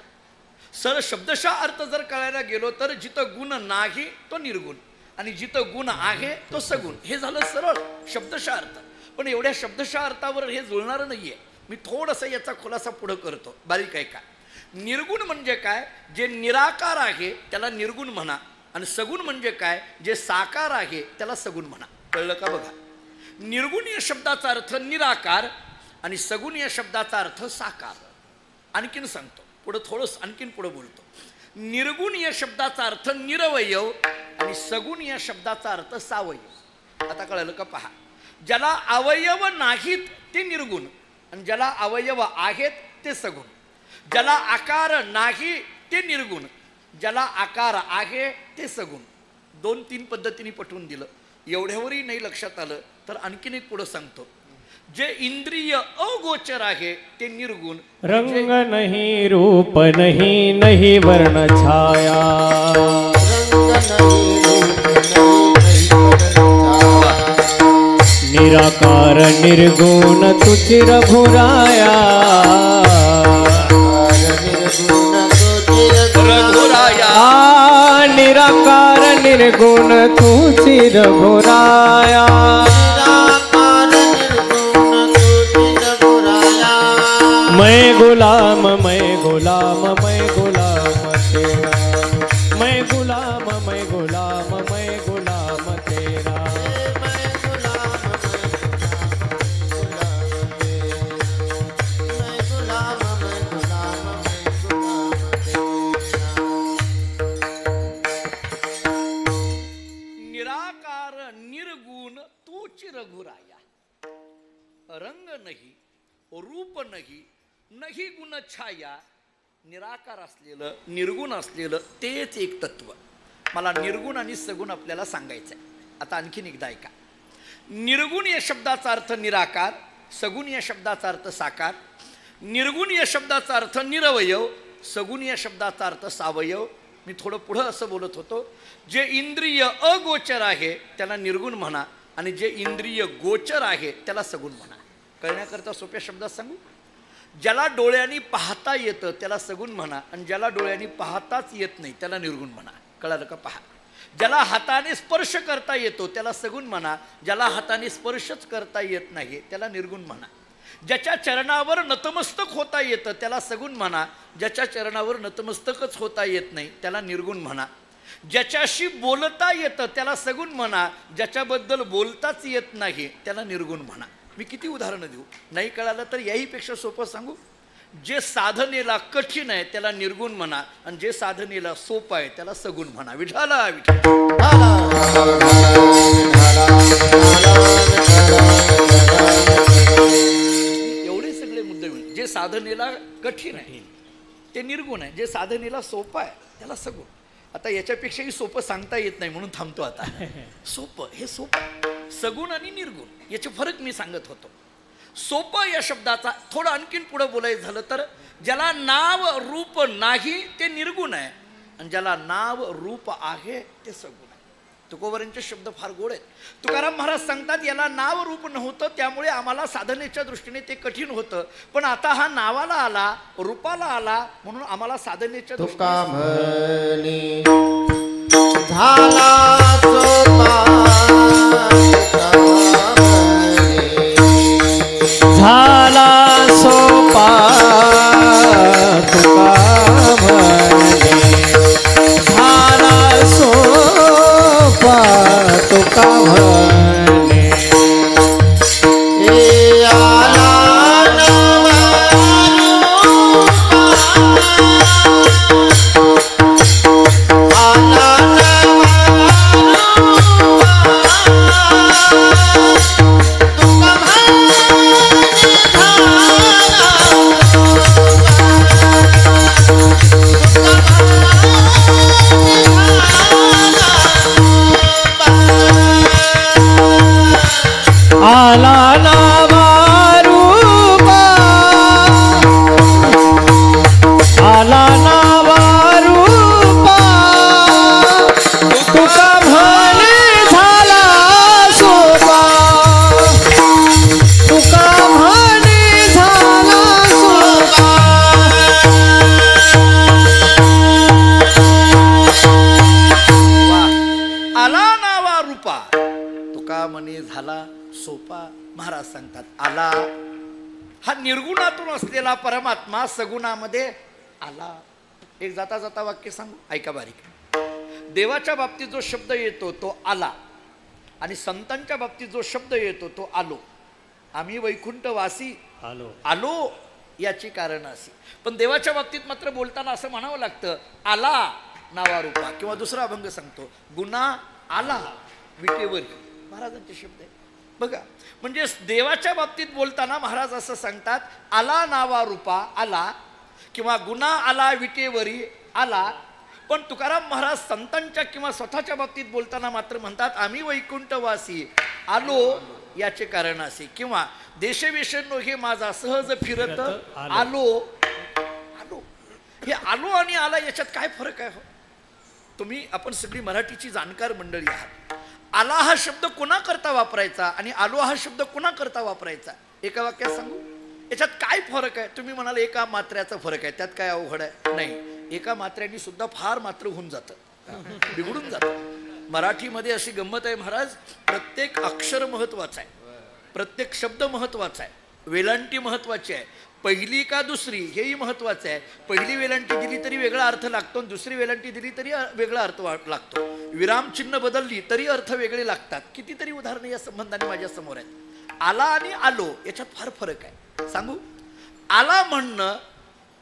सर शब्दशः अर्थ जर कळायला गेलो तर जिथं गुण नाही तो निर्गुण आणि जिथं गुण आहे तो सगुण, हे झालं सरळ शब्दशः अर्थ. पण एवढ्या शब्दशः अर्थावर हे जुळणारं नाहीये. मी थोडंसं याचा खुलासा पुढं करतो, बारीक आहे का? निर्गुण म्हणजे काय? जे निराकार आहे त्याला निर्गुण म्हणा आणि सगुण म्हणजे काय? जे साकार आहे त्याला सगुण म्हणा. कळलं का? बघा, निर्गुण या शब्दाचा अर्थ निराकार आणि सगुण या शब्दाचा अर्थ साकार. आणखीन सांगतो, पुढं थोडंसं आणखीन पुढं बोलतो. निर्गुण या शब्दाचा अर्थ निरवयव आणि सगुण या शब्दाचा अर्थ सावयव. आता कळलं का? पहा, ज्याला अवयव नाहीत ते निर्गुण आणि ज्याला अवयव आहेत ते सगुण. ज्याला आकार नाही ते निर्गुण, ज्याला आकार आहे ते सगुण. 2-3 पद्धतीने पटवून दिलं. एवढ्यावरही नाही लक्षात आलं तर आणखीन एक पुढं सांगतो. जे इंद्रिय अगोचर आहे ते निर्गुण. रंग नहीं रूप नहीं नहीं वर्ण छाया, निराकार निर्गुण तुझ रघुराया, निराकार निर्गुण तुझ रघुराया. मैं गुलाम मैं गुलाम मैं गुलाम तेरा, मैं गुलाम मैं गुलाम मैं गुलाम तेरा. निराकार निर्गुण तूच रघुराया. रंग नाही, रूप नाही, नाही गुण छाया. निराकार असलेलं निर्गुण असलेलं तेच एक तत्व. मला निर्गुण आणि सगुण आपल्याला सांगायचं आहे. आता आणखीन एकदा ऐका. निर्गुण या शब्दाचा अर्थ निराकार, सगुण या शब्दाचा अर्थ साकार, निर्गुण या शब्दाचा अर्थ निरवयव, सगुण या शब्दाचा अर्थ सावयव. मी थोडं पुढं असं बोलत होतो, जे इंद्रिय अगोचर आहे त्याला निर्गुण म्हणा आणि जे इंद्रिय गोचर आहे त्याला सगुण म्हणा. कळण्याकरता सोप्या शब्दात सांगू, ज्याला डोळ्यांनी पाहता येतं त्याला सगुण म्हणा आणि ज्याला डोळ्यांनी पाहताच येत नाही त्याला निर्गुण म्हणा. कळालं का? पहा, ज्याला हाताने स्पर्श करता येतो त्याला सगुण म्हणा, ज्याला हाताने स्पर्शच करता येत नाही त्याला निर्गुण म्हणा. ज्याच्या चरणावर नतमस्तक होता येतं त्याला सगुण म्हणा, ज्याच्या चरणावर नतमस्तकच होता येत नाही त्याला निर्गुण म्हणा. ज्याच्याशी बोलता येतं त्याला सगुण म्हणा, ज्याच्याबद्दल बोलताच येत नाही त्याला निर्गुण म्हणा. मी किती उदाहरणं देऊ? नाही कळालं तर याहीपेक्षा सोपं सांगू. जे साधनेला कठीण आहे त्याला निर्गुण म्हणा आणि जे साधनेला सोपं आहे त्याला सगुण म्हणा. विठाला एवढे सगळे मुद्दे मिळून. जे साधनेला कठीण आहे ते निर्गुण आहे, जे साधनेला सोपं आहे त्याला सगुण. आता याच्यापेक्षाही सोपं सांगता येत नाही म्हणून थांबतो आता. सोपं हे सोपं, सगुण आणि निर्गुण याचे फरक मी सांगत होतो. सोपं या शब्दाचा थोडं आणखीन पुढं बोलायचं झालं तर ज्याला नाव रूप नाही ते निर्गुण आहे आणि ज्याला नाव रूप आहे ते सगुण आहे. तुकोबरांचे शब्द फार गोड आहेत. तुकाराम महाराज सांगतात याला नाव रूप नव्हतं त्यामुळे आम्हाला साधनेच्या दृष्टीने ते कठीण होतं, पण आता हा नावाला आला रूपाला आला म्हणून आम्हाला साधनेच्या दृष्टीने झाला झाला सोपा तुका म्हणे, झाला सोपा सोपा. महाराज सांगतात आला हा निर्गुणातून असलेला परमात्मा सगुणामध्ये आला. एक जाता जाता वाक्य सांगू, ऐका बारीक. देवाच्या बाबतीत जो शब्द येतो तो आला आणि संतांच्या बाबतीत जो शब्द येतो तो आलो. आम्ही वैकुंठवासी आलो आलो याची कारण अशी. पण देवाच्या बाबतीत मात्र बोलताना असं म्हणावं लागतं आला नावारूपा. किंवा दुसरा अभंग सांगतो गुन्हा आला विटेवर. महाराजांचे शब्द आहे बघा. म्हणजे देवाच्या बाबतीत बोलताना महाराज असं सांगतात आला नावारूपा आला किंवा गुन्हा आला विटेवरी आला. पण तुकाराम महाराज संतांच्या किंवा स्वतःच्या बाबतीत बोलताना मात्र म्हणतात आम्ही वैकुंठवासी आलो याचे कारण असे. किंवा देशवेशनो हे माझा सहज फिरत आलो. आलो हे आलो आणि आला याच्यात काय फरक आहे हो? तुम्ही आपण सगळी मराठीची जाणकार मंडळी आहात. आला हा शब्द कोणाकरता वापरायचा आणि आलो हा शब्द कोणाकरता वापरायचा एका वाक्यात सांगू. याच्यात काय फरक आहे? तुम्ही म्हणाल एका मात्र्याचा फरक आहे, त्यात काय अवघड आहे? नाही, एका मात्र्यानी सुद्धा फार मात्र होऊन जातं, बिघडून जातं. मराठीमध्ये अशी गंमत आहे महाराज, प्रत्येक अक्षर महत्वाचं आहे, प्रत्येक शब्द महत्वाचा आहे, वेलांटी महत्वाची आहे. पहिली का दुसरी हेही महत्वाचं आहे. पहिली वेलांटी दिली तरी वेगळा अर्थ लागतो, दुसरी वेलांटी दिली तरी वेगळा अर्थ लागतो. विरामचिन्ह बदलली तरी अर्थ वेगळे लागतात. कितीतरी उदाहरणं या संबंधाने माझ्या समोर आहेत. आला आणि आलो याच्यात फार फरक आहे. सांगू, आला म्हणणं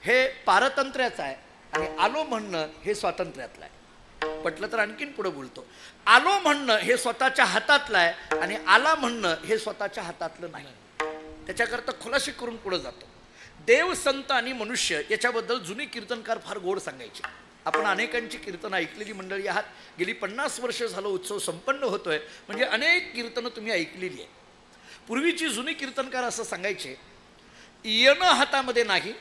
हे पारतंत्र्याचं आहे आणि आलो म्हणणं हे स्वातंत्र्यातलं आहे. पटलं तर आणखीन पुढे बोलतो. आलो म्हणणं हे स्वतःच्या हातातलं आहे आणि आला म्हणणं हे स्वतःच्या हातातलं नाही. त्याच्याकरता खुलाशी करून पुढे जातो. देव, संत आणि मनुष्य याच्याबद्दल जुने कीर्तनकार फार गोड सांगायचे. आपण अनेकांची कीर्तनं ऐकलेली मंडळी आहात. गेली 50 वर्ष झालं उत्सव संपन्न होतोय म्हणजे अनेक कीर्तनं तुम्ही ऐकलेली आहे. पूर्वीची जुनी कीर्तनकार असं सांगायचे, येणं हातामध्ये नाही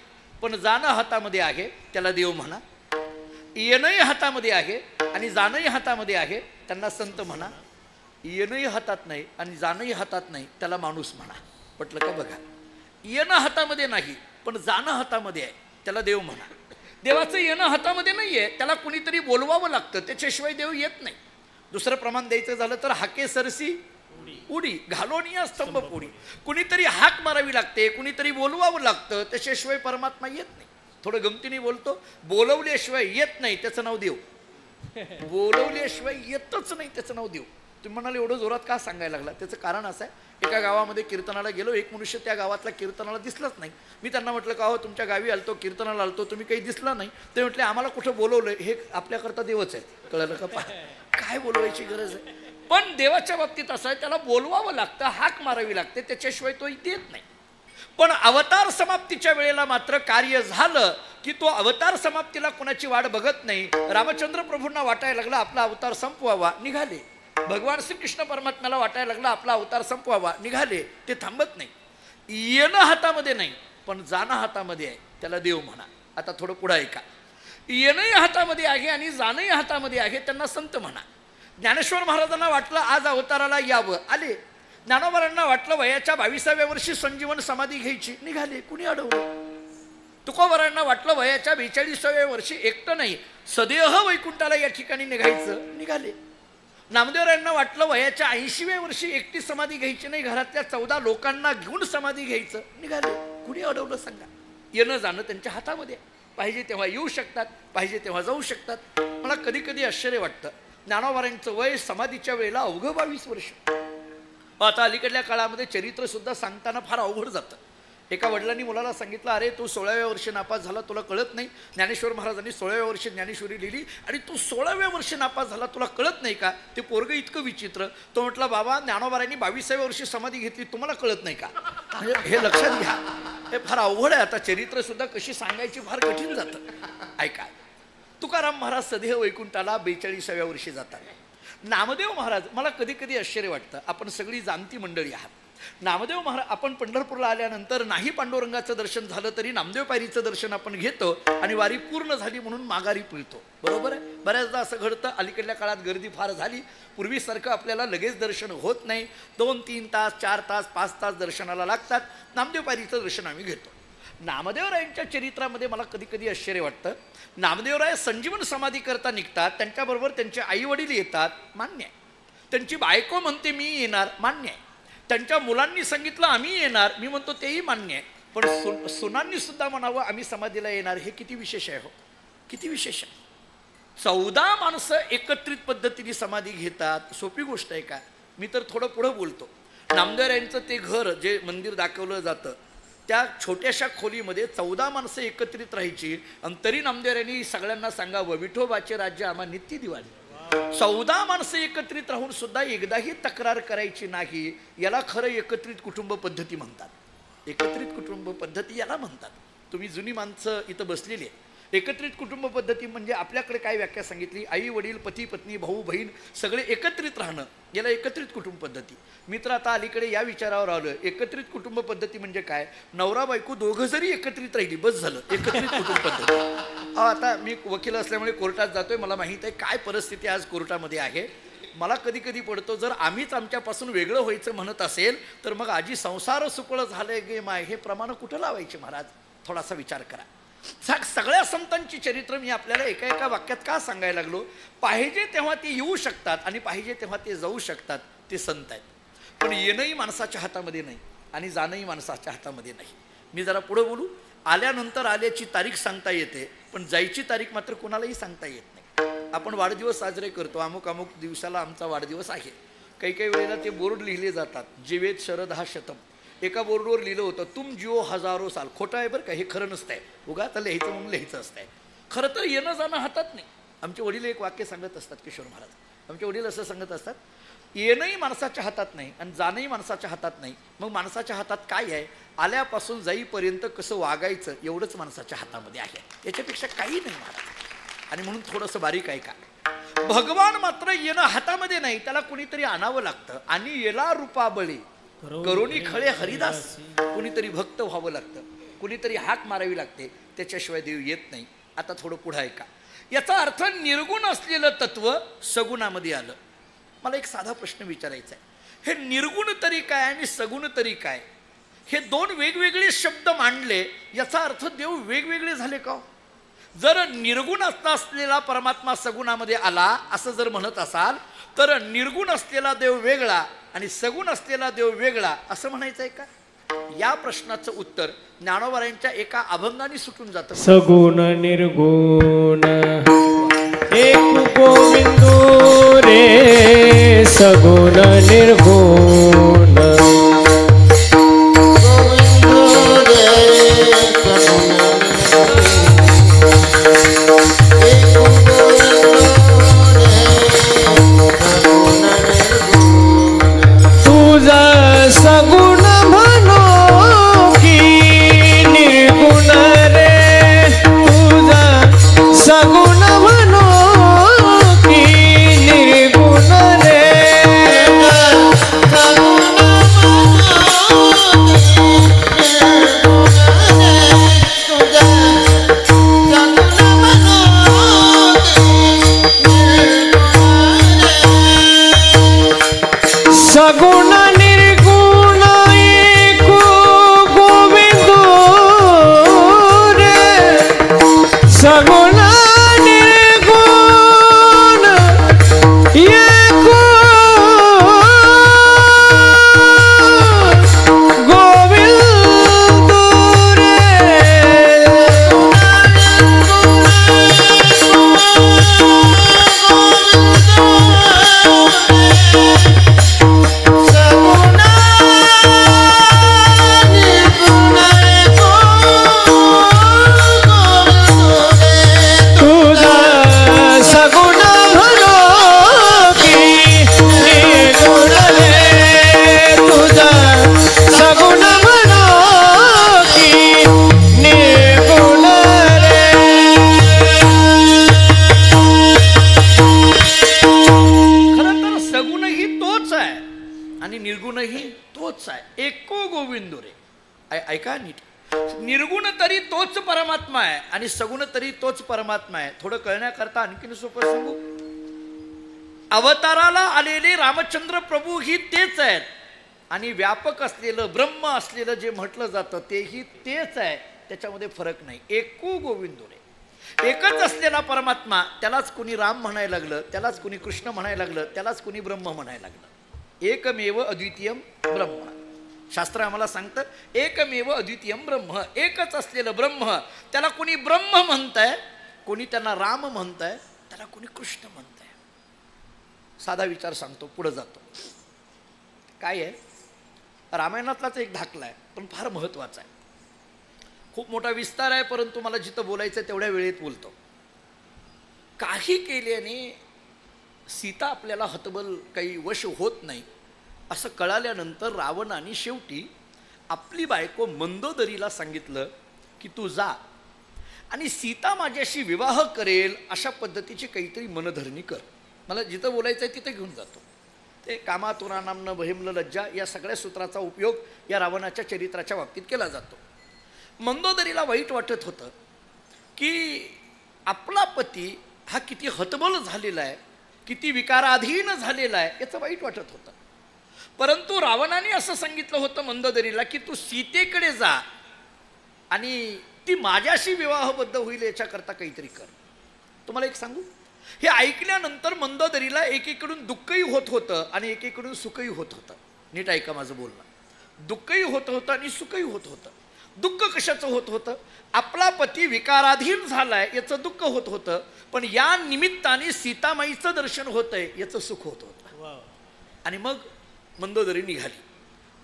पण जाणं हातामध्ये आहे त्याला देव म्हणा. येणंही हातामध्ये आहे आणि जाणंही हातामध्ये आहे त्यांना संत म्हणा. येणंही हातात नाही आणि जाणंही हातात नाही त्याला माणूस म्हणा. पटलं का बघा. येणं हातामध्ये नाही पण जाणं हातामध्ये आहे त्याला देव म्हणा. देवाचं येणं हातामध्ये नाही आहे, त्याला कुणीतरी बोलवावं लागतं, त्याच्याशिवाय देव येत नाही. दुसरं प्रमाण द्यायचं झालं तर हाके सरसी उडी घालोनिया स्तंभ पोडी. कुणीतरी हाक मारावी लागते, कुणीतरी बोलवावं लागतं, त्याच्याशिवाय परमात्मा येत नाही. थोडं गमतीने बोलतो, बोलवल्याशिवाय येत नाही त्याचं नाव देव. बोलवल्याशिवाय येतच नाही त्याचं नाव देव. तुम्ही म्हणाले एवढं जोरात का सांगायला लागला? त्याचं कारण असं आहे, एका गावामध्ये कीर्तनाला गेलो, एक मनुष्य त्या गावातला कीर्तनाला दिसलाच नाही. मी त्यांना म्हटलं का हो तुमच्या गावी आलतो, कीर्तनाला आलतो, तुम्ही काही दिसला नाही. ते म्हटले आम्हाला कुठं बोलवलं, हे आपल्याकरता देवच आहे. कळलं का? काय बोलवायची गरज आहे? पण देवाच्या बाबतीत असं आहे, त्याला बोलवावं लागतं, हाक मारावी लागते, त्याच्याशिवाय तो देत नाही. पण अवतार समाप्तीच्या वेळेला मात्र कार्य झालं की तो अवतार समाप्तीला कोणाची वाट बघत नाही. रामचंद्र प्रभूंना वाटायला लागला आपला अवतार संपवावा, निघाले. भगवान श्रीकृष्ण परमात्म्याला वाटायला लागला आपला अवतार संपवावा, निघाले. ते थांबत नाही. येणं हातामध्ये नाही पण जाणं हातामध्ये आहे त्याला देव म्हणा. आता थोडं पुढं ऐका. येणंही हातामध्ये आहे आणि जाणंही हातामध्ये आहे त्यांना संत म्हणा. ज्ञानेश्वर महाराजांना वाटलं आज अवताराला यावं, आले. ज्ञानोबांना वाटलं वयाच्या 22व्या वर्षी संजीवन समाधी घ्यायची, निघाले. कुणी अडवलं? तुकोबारांना वाटलं वयाच्या 42व्या वर्षी एकटं नाही सदेह वैकुंठाला या ठिकाणी निघायचं, निघाले. नामदेवरायांना वाटलं वयाच्या 80व्या वर्षी एकटी समाधी घ्यायची नाही, घरातल्या 14 लोकांना घेऊन समाधी घ्यायचं, निघाले. कुणी अडवलं सांगा? येणं जाणं त्यांच्या हातामध्ये. पाहिजे तेव्हा येऊ शकतात, पाहिजे तेव्हा जाऊ शकतात. मला कधी कधी आश्चर्य वाटतं, ज्ञानोबारांचं वय समाधीच्या वेळेला अवघं 22 वर्ष. आता अलीकडल्या काळामध्ये चरित्र सुद्धा सांगताना फार अवघड जातं. एका वडिलांनी मुलाला सांगितलं, अरे तू 16व्या वर्षी नापास झाला, तुला कळत नाही. ज्ञानेश्वर महाराजांनी 16व्या वर्षी ज्ञानेश्वरी लिहिली आणि तू 16व्या वर्षी नापास झाला, तुला कळत नाही का? ते पोरगं इतकं विचित्र. तो म्हटला, बाबा ज्ञानोबारांनी 22व्या वर्षी समाधी घेतली, तुम्हाला कळत नाही का? म्हणजे हे लक्षात घ्या, हे फार अवघड आहे. आता चरित्र सुद्धा कशी सांगायची फार कठीण जातं. ऐका, तुकाराम महाराज सदेह वैकुंठाला 42व्या वर्षी जातात. नामदेव महाराज, मला कधी कधी आश्चर्य वाटतं, आपण सगळी जाणती मंडळी आहात. नामदेव महाराज, आपण पंढरपूरला आल्यानंतर नाही पांडुरंगाचं दर्शन झालं तरी नामदेव पायरीचं दर्शन आपण घेतो आणि वारी पूर्ण झाली म्हणून माघारी पिळतो. बरोबर आहे? बऱ्याचदा असं घडतं. अलीकडल्या काळात गर्दी फार झाली, पूर्वीसारखं आपल्याला लगेच दर्शन होत नाही. 2-3 तास, 4 तास, 5 तास दर्शनाला लागतात. नामदेव पायरीचं दर्शन आम्ही घेतो. नामदेवरायांच्या चरित्रामध्ये मला कधी कधी आश्चर्य वाटतं. नामदेवराय संजीवन समाधी करता निघतात, त्यांच्याबरोबर त्यांचे आई वडील येतात, मान्य आहे. त्यांची बायको म्हणते मी येणार, मान्य आहे. त्यांच्या मुलांनी सांगितलं आम्ही येणार, मी म्हणतो तेही मान्य आहे, पण सुनांनी सुद्धा म्हणावं आम्ही समाधीला येणार, हे किती विशेष आहे हो, किती विशेष आहे. 14 माणसं एकत्रित पद्धतीने समाधी घेतात, सोपी गोष्ट आहे का? मी तर थोडं पुढं बोलतो. नामदेव यांचं ते घर जे मंदिर दाखवलं जातं त्या छोट्याशा खोलीमध्ये 14 माणसं एकत्रित राहायची आणि तरी नामदेव यांनी सगळ्यांना सांगावं विठोबाचे राज्य आम्हा नित्य दिवाळी. 14 माणसं एकत्रित राहून सुद्धा एकदाही तक्रार करायची नाही, याला खरं एकत्रित कुटुंब पद्धती म्हणतात. एकत्रित कुटुंब पद्धती याला म्हणतात. तुम्ही जुनी माणसं इथं बसलेली आहे. एकत्रित कुटुंब पद्धती म्हणजे आपल्याकडे काय व्याख्या सांगितली, आई वडील पती पत्नी भाऊ बहीण सगळे एकत्रित राहणं, याला एकत्रित कुटुंब पद्धती. मी तर आता अलीकडे या विचारावर आलो, एकत्रित कुटुंब पद्धती म्हणजे काय, नवरा बायको दोघं जरी एकत्रित राहिली बस झालं एकत्रित कुटुंब पद्धती. आता मी वकील असल्यामुळे कोर्टात जातोय, मला माहीत आहे काय परिस्थिती आज कोर्टामध्ये आहे. मला कधी कधी पडतो जर आम्हीच आमच्यापासून वेगळं व्हायचं म्हणत असेल तर मग आजी संसार सुपळ झालंय गे माय, हे प्रमाण कुठं लावायचे महाराज, थोडासा विचार करा. सगळ्या संतांची चरित्र मी आपल्याला एका एका वाक्यात का सांगायला लागलो, पाहिजे तेव्हा ते येऊ शकतात आणि पाहिजे तेव्हा ते जाऊ शकतात, ते संत आहेत. पण येणंही माणसाच्या हातामध्ये नाही आणि जाणंही माणसाच्या हातामध्ये नाही. मी जरा पुढं बोलू, आल्यानंतर आल्याची तारीख सांगता येते पण जायची तारीख मात्र कोणालाही सांगता येत नाही. आपण वाढदिवस साजरे करतो, अमुक अमुक दिवसाला आमचा वाढदिवस आहे. काही काही वेळेला ते बोर्ड लिहिले जातात, जीवेत शरद हा शतम. एका बोर्डवर लिहिलं होतं तुम जिओ हजारो साल. खोटं आहे बरं का, हे खरं नसतंय, उगा आता लिहायचं म्हणून लिहायचं असतंय. खरं तर येणं जाणं हातात नाही. आमचे वडील एक वाक्य सांगत असतात, किशोर महाराज आमचे वडील असं सांगत असतात, येणंही माणसाच्या हातात नाही आणि जाणंही माणसाच्या हातात नाही, मग माणसाच्या हातात काय आहे, आल्यापासून जाईपर्यंत कसं वागायचं एवढंच माणसाच्या हातामध्ये आहे, याच्यापेक्षा काही नाही महाराज. आणि म्हणून थोडंसं बारीक आहे का, भगवान मात्र येणं हातामध्ये नाही, त्याला कुणीतरी आणावं लागतं. आणि येला रूपाबळी करोनी खळे हरिदास, कुणीतरी भक्त व्हावं लागतं, कुणीतरी हाक मारावी लागते, त्याच्याशिवाय देव येत नाही. आता थोडं पुढं आहे का, याचा अर्थ निर्गुण असलेलं तत्व सगुणामध्ये आलं. मला एक साधा प्रश्न विचारायचा आहे, हे निर्गुण तरी काय आणि सगुण तरी काय, हे दोन वेगवेगळे शब्द मांडले, याचा अर्थ देव वेगवेगळे झाले का? जर निर्गुण असलेला परमात्मा सगुणामध्ये आला असं जर म्हणत असाल तर निर्गुण असलेला देव वेगळा आणि सगुण असलेला देव वेगळा असं म्हणायचं आहे का? या प्रश्नाचं उत्तर ज्ञानोबारायांच्या एका अभंगाने सुटून जातं. सगुण निर्गुण एक गोविंदो रे, सगुण निर्गुण सगुण म्हणो की निर्गुण रे, तुझा सगुण म्हणो की निर्गुण रे, सगुण निर्गुण एक गोविंदो रे, सगुण निर्गुण एक गोविंदो रे. ऐका नीट, निर्गुण तरी तोच परमात्मा आहे आणि सगुण तरी तोच परमात्मा आहे. थोडं कळण्याकरता आणखीन सोपं सांगू, अवताराला आलेले रामचंद्र प्रभू ही तेच आहेत आणि व्यापक असलेलं ब्रह्म असलेलं जे म्हटलं जातं तेही तेच आहे, त्याच्यामध्ये फरक नाही. एकू गोविंदो रे, एकच असलेला परमात्मा, त्यालाच कुणी राम म्हणायला लागलं, त्यालाच कुणी कृष्ण म्हणायला लागलं, त्यालाच कुणी ब्रह्म म्हणायला लागलं. एकमेव अद्वितीयम ब्रह्म. शास्त्र आम्हाला सांगतं एकमेव अद्वितीयम ब्रह्म, एकच असलेलं ब्रह्म, त्याला कोणी ब्रह्म म्हणताय, कोणी त्यांना राम म्हणताय, त्याला कोणी कृष्ण म्हणताय. साधा विचार सांगतो, पुढे जातो. काय आहे, रामायणातलाच एक दाखला आहे, पण फार महत्त्वाचा आहे. खूप मोठा विस्तार आहे, परंतु मला जिथं बोलायचं तेवढ्या वेळेत बोलतो. काही केल्याने सीता आपल्याला हतबल काही वश होत नाही असं कळाल्यानंतर रावणाने शेवटी आपली बायको मंदोदरीला सांगितलं की तू जा आणि सीता माझ्याशी विवाह करेल अशा पद्धतीची काहीतरी मनधरणी कर. मला जिथं बोलायचं आहे तिथं घेऊन जातो. ते कामातुरानाम्न बहिमल लज्जा या सगळ्या सूत्राचा उपयोग या रावणाच्या चरित्राच्या बाबतीत केला जातो. मंदोदरीला वाईट वाटत होतं की आपला पती हा किती हतबल झालेला आहे, किती विकाराधीन झालेला आहे, याचं वाईट वाटत होतं. परंतु रावणाने असं सांगितलं होतं मंदोदरीला की तू सीतेकडे जा आणि ती माझ्याशी विवाहबद्ध होईल याच्याकरता काहीतरी कर. तुम्हाला एक सांगू, हे ऐकल्यानंतर मंदोदरीला एकीकडून दुःखही होत होतं आणि एकीकडून सुखही होत होतं. नीट ऐका माझं बोलणं. दुःखही होत होतं आणि सुखही होत होतं. दुःख कशाचं होत होतं, आपला पती विकाराधीन झालाय याचं दुःख होत होतं, पण या निमित्ताने सीतामाईचं दर्शन होतंय याचं सुख होत होतं. आणि मग मंदोदरी निघाली.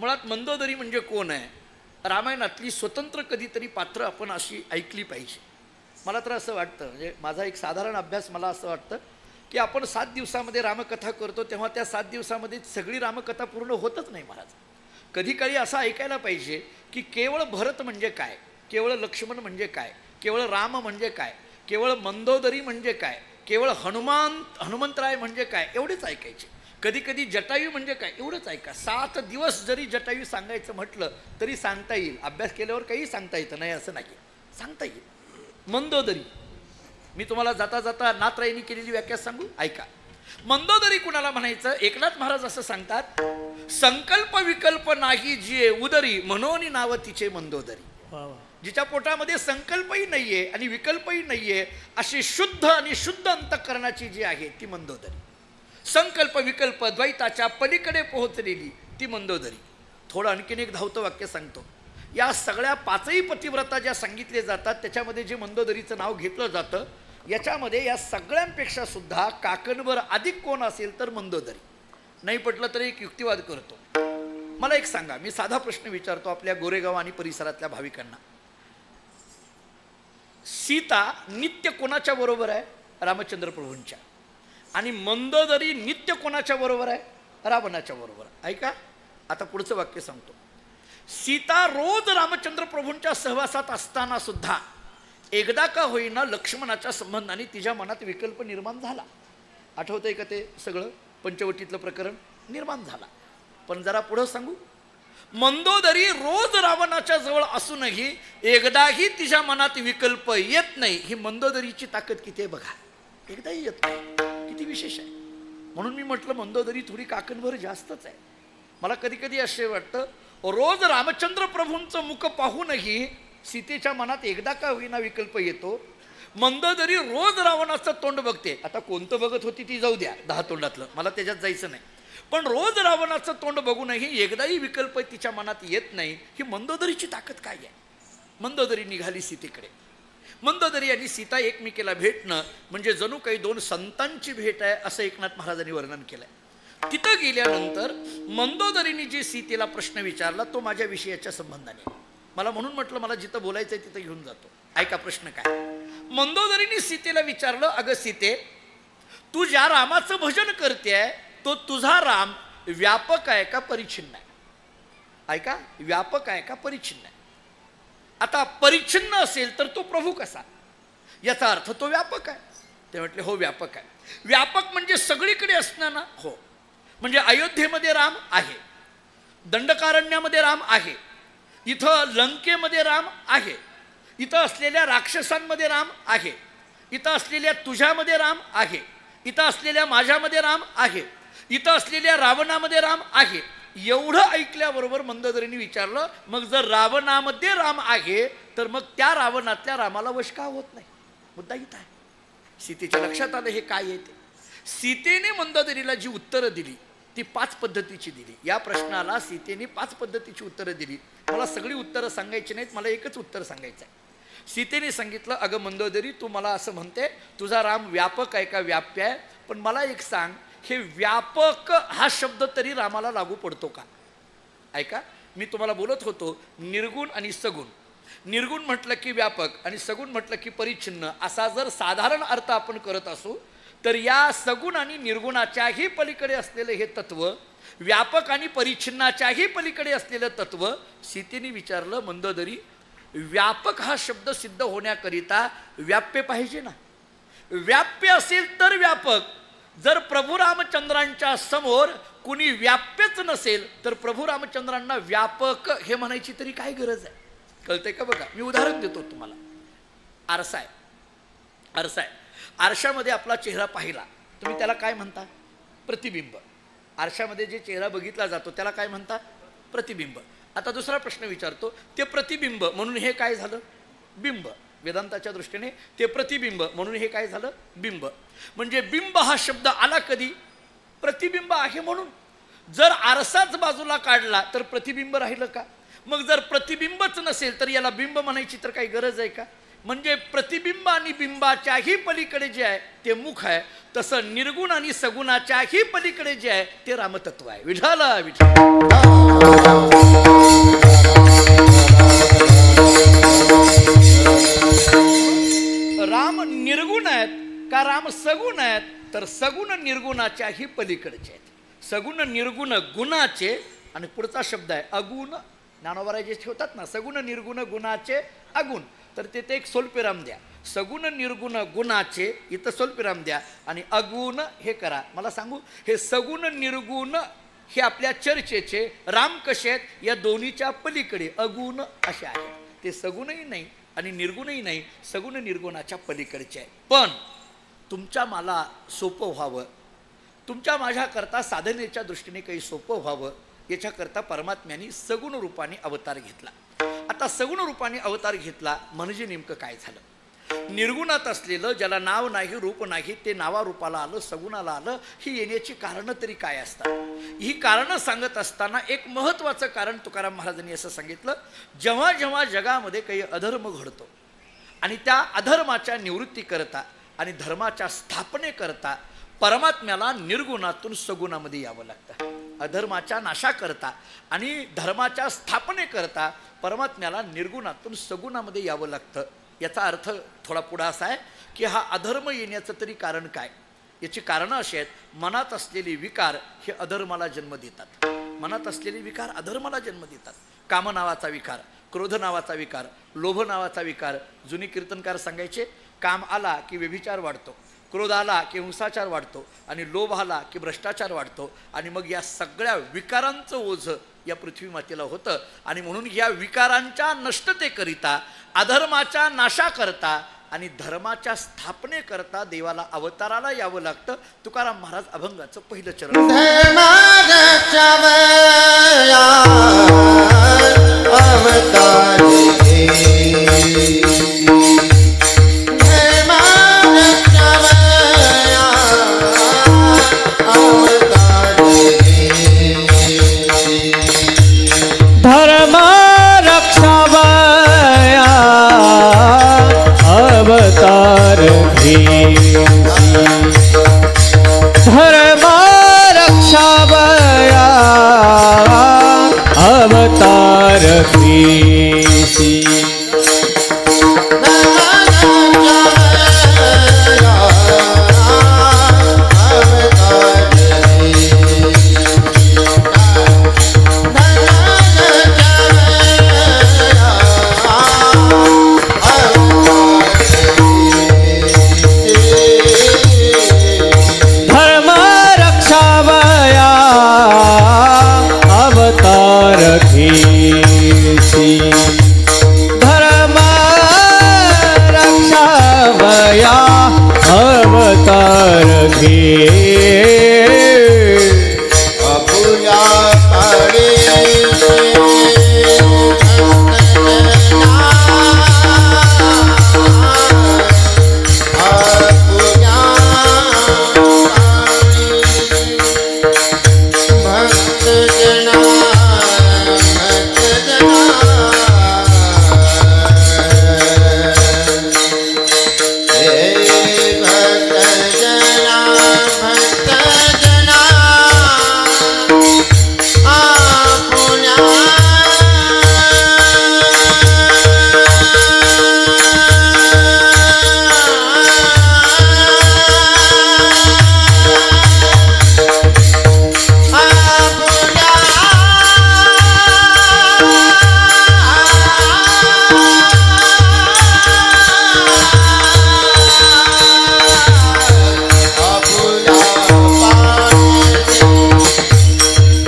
मुळात मंदोदरी म्हणजे कोण आहे, रामायणातली स्वतंत्र कधीतरी पात्र आपण अशी ऐकली पाहिजे. मला तर असं वाटतं, म्हणजे माझा एक साधारण अभ्यास, मला असं वाटतं की आपण 7 दिवसामध्ये रामकथा करतो तेव्हा त्या 7 दिवसामध्ये सगळी रामकथा पूर्ण होतच नाही महाराज. कधी काळी असं ऐकायला पाहिजे की केवळ भरत म्हणजे काय, केवळ लक्ष्मण म्हणजे काय, केवळ राम म्हणजे काय, केवळ मंदोदरी म्हणजे काय, केवळ हनुमंतराय म्हणजे काय, एवढेच ऐकायचे. कधी कधी जटायू म्हणजे काय एवढंच ऐका. 7 दिवस जरी जटायू सांगायचं म्हटलं तरी सांगता येईल. अभ्यास केल्यावर काही सांगता येतं नाही असं नाही, सांगता येईल. मंदोदरी, मी तुम्हाला जाता जाता नाथरायनी केलेली व्याख्या सांगू, ऐका. मंदोदरी कुणाला म्हणायचं, एकनाथ महाराज असं सांगतात, संकल्प विकल्प नाही जिये उदरी म्हणून नाव तिचे मंदोदरी. जिच्या पोटामध्ये संकल्पही नाहीये आणि विकल्पही नाहीये अशी शुद्ध आणि शुद्ध अंतःकरणाची जी आहे ती मंदोदरी. संकल्प विकल्प द्वैताच्या पलीकडे पोहोचलेली ती मंदोदरी. थोडं आणखीन एक धावतं वाक्य सांगतो. या सगळ्या 5ही पतिव्रता ज्या सांगितले जातात त्याच्यामध्ये जे मंदोदरीचं नाव घेतलं जातं, याच्यामध्ये या सगळ्यांपेक्षा सुद्धा काकणवर अधिक कोण असेल तर मंदोदरी. नाही पटलं तर एक युक्तिवाद करतो. मला एक सांगा, मी साधा प्रश्न विचारतो आपल्या गोरेगाव आणि परिसरातल्या भाविकांना. सीता नित्य कोणाच्या बरोबर आहे, रामचंद्र प्रभूंच्या, आणि मंदोदरी नित्य कोणाच्या बरोबर आहे, रावणाच्या बरोबर. ऐका, आता पुढचं वाक्य सांगतो. सीता रोज रामचंद्र प्रभूंच्या सहवासात असताना सुद्धा एकदा का होईना लक्ष्मणाच्या संबंधाने तिच्या मनात विकल्प निर्माण झाला. आठवतंय का ते सगळं पंचवटीतलं प्रकरण निर्माण झाला. पण जरा पुढं सांगू, मंदोदरी रोज रावणाच्या जवळ असूनही एकदाही तिच्या मनात विकल्प येत नाही. ही मंदोदरीची ताकद किती आहे बघा, एकदाही येत नाही, किती विशेष आहे. म्हणून मी म्हटलं मंदोदरी थोडी काकणभर जास्तच आहे. मला कधी कधी असे वाटतं, रोज रामचंद्र प्रभूंचं मुख पाहूनही सीतेच्या मनात एकदा का होईना विकल्प येतो. मंदोदरी रोज रावणाचं तोंड बघते. आता कोणतं बघत होती ती जाऊ द्या, 10 तोंडातलं, मला त्याच्यात जायचं नाही. पण रोज रावणाचं तोंड बघूनही एकदाही विकल्प तिच्या मनात येत नाही. ही मंदोदरीची ताकद काय आहे. मंदोदरी निघाली सीतेकडे. मंदोदरी आणि सीता एकमेकीला भेटणं म्हणजे जणू काही 2 संतांची भेट आहे असं एकनाथ महाराजांनी वर्णन केलंय. तिथं गेल्यानंतर मंदोदरीने जे सीतेला प्रश्न विचारला तो माझ्या विषयाच्या संबंधाने. मला म्हणून म्हटलं मला जिथं बोलायचंय तिथं घेऊन जातो. ऐका प्रश्न काय. मंदोदरीने सीतेला विचारलं, अगं सीते, तू ज्या रामाचं भजन करतेय तो तुझा राम व्यापक आहे का परिच्छिन्न आहे. ऐका, व्यापक आहे का परिच्छिन्न आहे. आता परिच्छिन्न असेल तर तो प्रभू कसा, याचा अर्थ तो व्यापक आहे. ते म्हटले हो व्यापक आहे. व्यापक म्हणजे सगळीकडे असणं ना. हो, म्हणजे अयोध्येमध्ये राम आहे, दंडकारण्यामध्ये राम आहे, इथं लंकेमध्ये राम आहे, इथं असलेल्या राक्षसांमध्ये राम आहे, इथं असलेल्या तुझ्यामध्ये राम आहे, इथं असलेल्या माझ्यामध्ये राम आहे, इथं असलेल्या रावणामध्ये राम आहे. एवढं ऐकल्याबरोबर मंदोदरीने विचारलं, मग जर रावणामध्ये राम आहे तर मग त्या रावणातल्या रामाला वश का होत नाही. मुद्दा इथं आहे. सीतेच्या लक्षात आलं हे काय येते. सीतेने मंदोदरीला जी उत्तरं दिली ती 5 पद्धतीची दिली. या प्रश्नाला सीतेने 5 पद्धतीची उत्तरं दिली. मला सगळी उत्तरं सांगायची नाहीत, मला एकच उत्तर सांगायचं आहे. सीतेने सांगितलं, अगं मंदोदरी, तू मला असं म्हणते तुझा राम व्यापक आहे का व्याप्य आहे, पण मला एक सांग, हे व्यापक हा शब्द तरी रामाला लागू पडतो का? ऐका, मी तुम्हाला बोलत होतो निर्गुण आणि सगुण. निर्गुण म्हटलं की व्यापक आणि सगुण म्हटलं की परिच्छिन्न, असा जर साधारण अर्थ आपण करत असू तर या सगुण आणि निर्गुणाच्याही पलीकडे असलेलं हे तत्व, व्यापक आणि परिच्छिन्नाच्याही पलीकडे असलेलं तत्व, सीतेने विचारलं, मंदोदरी, व्यापक हा शब्द सिद्ध होण्याकरिता व्याप्य पाहिजे ना. व्याप्य असेल तर व्यापक. जर प्रभू रामचंद्रांच्या समोर कुणी व्याप्यच नसेल तर प्रभू रामचंद्रांना व्यापक हे म्हणायची तरी काय गरज आहे? कळतंय का? बघा, मी उदाहरण देतो तुम्हाला. आरसा आहे, आरसा आहे. आरशामध्ये आपला चेहरा पाहिला, तुम्ही त्याला काय म्हणता? प्रतिबिंब. आरशामध्ये जे चेहरा बघितला जातो त्याला काय म्हणता? प्रतिबिंब. आता दुसरा प्रश्न विचारतो, ते प्रतिबिंब म्हणून हे काय झालं? बिंब. वेदांताच्या दृष्टीने ते प्रतिबिंब म्हणून हे काय झालं? बिंब. म्हणजे बिंब हा शब्द आला कधी? प्रतिबिंब आहे म्हणून. जर आरसाच बाजूला काढला तर प्रतिबिंब राहिलं का? मग जर प्रतिबिंबच नसेल तर याला बिंब म्हणायची तर काही गरज आहे का? म्हणजे प्रतिबिंब आणि बिंबाच्याही पलीकडे जे आहे ते मुख आहे, तसं निर्गुण आणि सगुणाच्याही पलीकडे जे आहे ते रामतत्व आहे. विठ्ठल विठ्ठल. राम निर्गुण आहेत का राम सगुण आहेत? तर सगुण निर्गुणाच्याही पलीकडचे आहेत. सगुण निर्गुण गुणाचे, आणि पुढचा शब्द आहे अगुण. ज्ञानोबा जे ठेवतात ना, सगुण निर्गुण गुणाचे अगुण, तर तिथे एक स्वल्पविराम द्या. सगुण निर्गुण गुणाचे इथं स्वल्पविराम द्या आणि अगुण हे करा. मला सांगू, हे सगुण निर्गुण हे आपल्या चर्चेचे राम कसे आहेत या दोन्हीच्या पलीकडे अगुण असे आहेत. ते सगुणही नाही आणि निर्गुणही नाही, सगुण निर्गुणाच्या पलीकडचे आहे. पण तुमच्या मला सोपं व्हावं, तुमच्या माझ्याकरता साधनेच्या दृष्टीने काही सोपं व्हावं, याच्याकरता परमात्म्याने सगुण रूपाने अवतार घेतला. आता सगुण रूपाने अवतार घेतला म्हणजे नेमकं काय झालं? निर्गुणात असलेलं, ज्याला नाव नाही रूप नाही, ते नावारूपाला आलं, सगुणाला आलं. ही येण्याची कारणं तरी काय असतात? ही कारणं सांगत असताना एक महत्त्वाचं कारण तुकाराम महाराजांनी असं सांगितलं, जेव्हा जेव्हा जगामध्ये काही अधर्म घडतो आणि त्या अधर्माच्या निवृत्तीकरता आणि धर्माच्या स्थापनेकरता परमात्म्याला निर्गुणातून सगुणामध्ये यावं लागतं. अधर्माच्या नाशाकरता आणि धर्माच्या स्थापनेकरता परमात्म्याला निर्गुणातून सगुणामध्ये यावं लागतं. याचा अर्थ थोडा पुढा असा आहे की हा अधर्म येण्याचं तरी कारण काय? याची कारणं अशी आहेत, मनात असलेले विकार हे अधर्माला जन्म देतात. मनात असलेले विकार अधर्माला जन्म देतात. काम नावाचा विकार, क्रोध नावाचा विकार, लोभ नावाचा विकार. जुनी कीर्तनकार सांगायचे, काम आला की व्यभिचार वाढतो, क्रोध आला की हिंसाचार वाढतो आणि लोभ आला की भ्रष्टाचार वाढतो. आणि मग या सगळ्या विकारांचं ओझं या पृथ्वी मातेला होतं. आणि म्हणून या विकारांच्या नष्टतेकरिता, अधर्माच्या नाशाकरता आणि धर्माच्या स्थापनेकरता देवाला अवताराला यावं लागतं. तुकाराम महाराज अभंगाचं पहिलं चरण. धर्म रक्षावया अवतार घेसी. धर्म रक्षावया अवतार घेसी. धर्म रक्षावया अवतार घे. अपुया पडे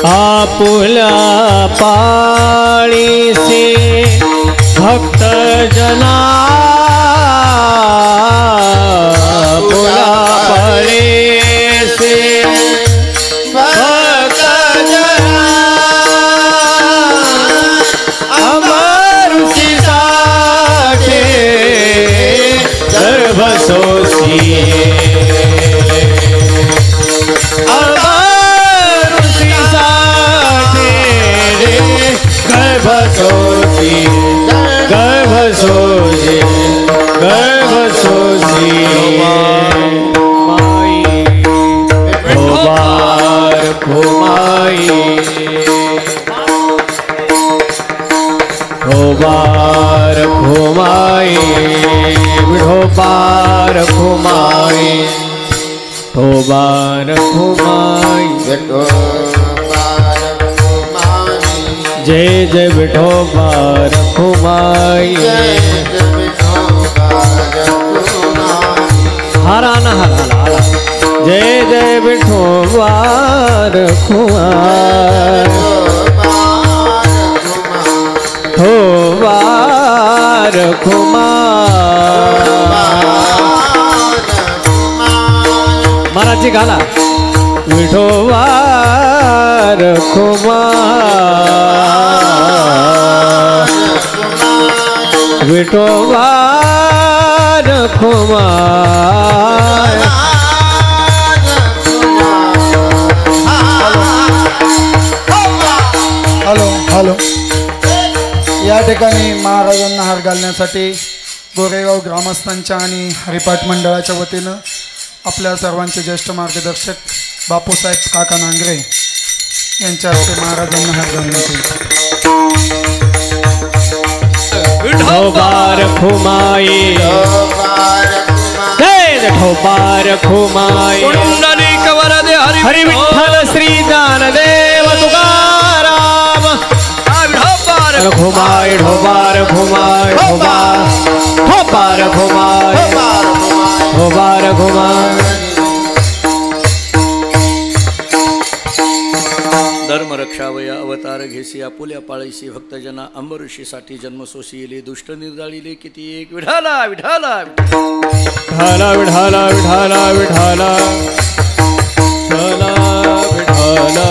आपुल्या पाळीसी भक्त जना आपुल्या पाळीसी भक्त जना अमरुषी साठे गर्भसोसी गर्भसोसी गर्भसोसी गर्भसोसी माई भोबार भोमाई भोबार भोमाई विठोबार भोमाई भोबार भोमाई जय जय विठोबार खुमाई हरा न हरा लाला जय जय विठोबार खुमार ठोबार खुमार महाराज घाला विठोबार खुमार विठोबार खुमार हॅलो हॅलो या ठिकाणी महाराजांना हार घालण्यासाठी गोरेगाव ग्रामस्थांच्या आणि हरिपाठ मंडळाच्या वतीनं आपल्या सर्वांचे ज्येष्ठ मार्गदर्शक बापूसाहेब काका नांगरे यांच्या हस्ते महाराजांना हार घालण्यात येईल. विठोबार खुमाई विठोबार खुमाई पुंडलिक वरदे हरि विठ्ठल श्री ज्ञानदेव तुकाराम खुमाई ढोबार खुमाई ढोबार ढोबार खुमाई ढोबार खुमाई धर्म रक्षावया अवतार घेसी आपुल्या पाळीसी भक्तजना अंबऋषीसाठी जन्मसोशी येले दुष्ट निर्दाळीले किती एक विठाला विठाला विठाला विठाला विठाला विठाला विठाला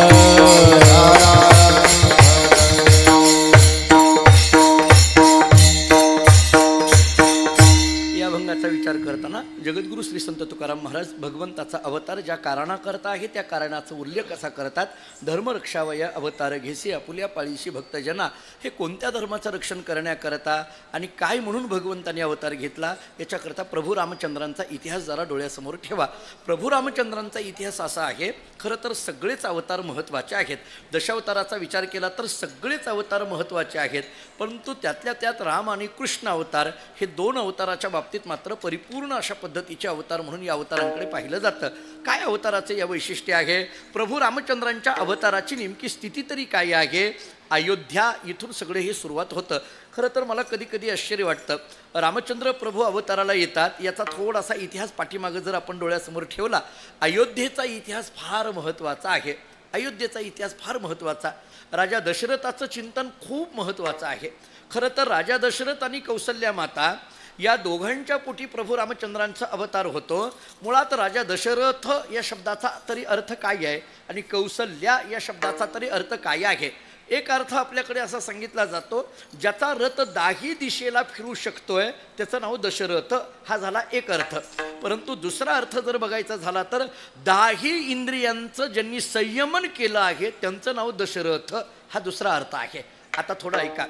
या भंगाचा विचार करताना जगद्गुरु श्री संत तुकाराम महाराज भगवंताचा अवतार ज्या कारणाकरता आहे त्या कारणाचा उल्लेख कसा करतात. धर्म रक्षावया अवतार घेसी आपुल्या पाळीशी भक्तजना हे कोणत्या धर्माचं रक्षण करण्याकरता आणि काय म्हणून भगवंताने अवतार घेतला याच्याकरता प्रभू रामचंद्रांचा इतिहास जरा डोळ्यासमोर ठेवा. प्रभू रामचंद्रांचा इतिहास असा आहे, खरं तर सगळेच अवतार महत्त्वाचे आहेत. दशावताराचा विचार केला तर सगळेच अवतार महत्त्वाचे आहेत, परंतु त्यातल्या त्यात राम आणि कृष्ण अवतार हे दोन अवताराच्या बाबतीत मात्र परिपूर्ण अशा पद्धतीचे अवतार म्हणून या अवतारांकडे पाहिलं जातं. काय अवताराचे या वैशिष्ट्य आहे, प्रभू रामचंद्रांच्या अवताराची नेमकी स्थिती तरी काय आहे. अयोध्या इथून सगळे हे सुरुवात होतं. खरं तर मला कधी कधी आश्चर्य वाटतं, रामचंद्र प्रभू अवताराला येतात याचा थोडासा इतिहास पाठीमागं जर आपण डोळ्यासमोर ठेवला, अयोध्येचा इतिहास फार महत्त्वाचा आहे. अयोध्येचा इतिहास फार महत्त्वाचा. राजा दशरथाचं चिंतन खूप महत्त्वाचं आहे. खरं तर राजा दशरथ आणि कौसल्या माता या दोघांच्या पोटी प्रभू रामचंद्रांचा अवतार होतो. मुळात राजा दशरथ या शब्दाचा तरी अर्थ काय आहे आणि कौसल्या या शब्दाचा तरी अर्थ काय आहे. एक अर्थ आपल्याकडे असा सांगितला जातो, ज्याचा रथ दाही दिशेला फिरू शकतोय त्याचं नाव दशरथ, हा झाला एक अर्थ. परंतु दुसरा अर्थ जर बघायचा झाला तर दाही इंद्रियांचं ज्यांनी संयमन केलं आहे त्यांचं नाव दशरथ, हा दुसरा अर्थ आहे. आता थोडं ऐका,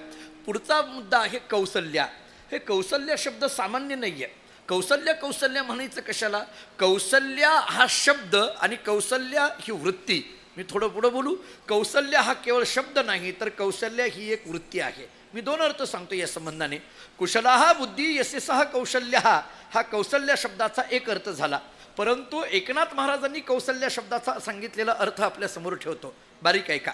पुढचा मुद्दा आहे कौसल्या. हे कौसल्या शब्द सामान्य नाही आहे. कौसल्या म्हणायचं कशाला, कौसल्या हा शब्द आणि कौसल्या ही वृत्ती. मी थोडं पुढं बोलू. कौसल्या हा केवळ शब्द नाही तर कौसल्या ही एक वृत्ती आहे. मी दोन अर्थ सांगतो या संबंधाने. कुशलाहा बुद्धी यशसः कौशल्य हा कौसल्या शब्दाचा एक अर्थ झाला, परंतु एकनाथ महाराजांनी कौसल्या शब्दाचा सांगितलेला अर्थ आपल्या समोर ठेवतो. बारीक ऐका.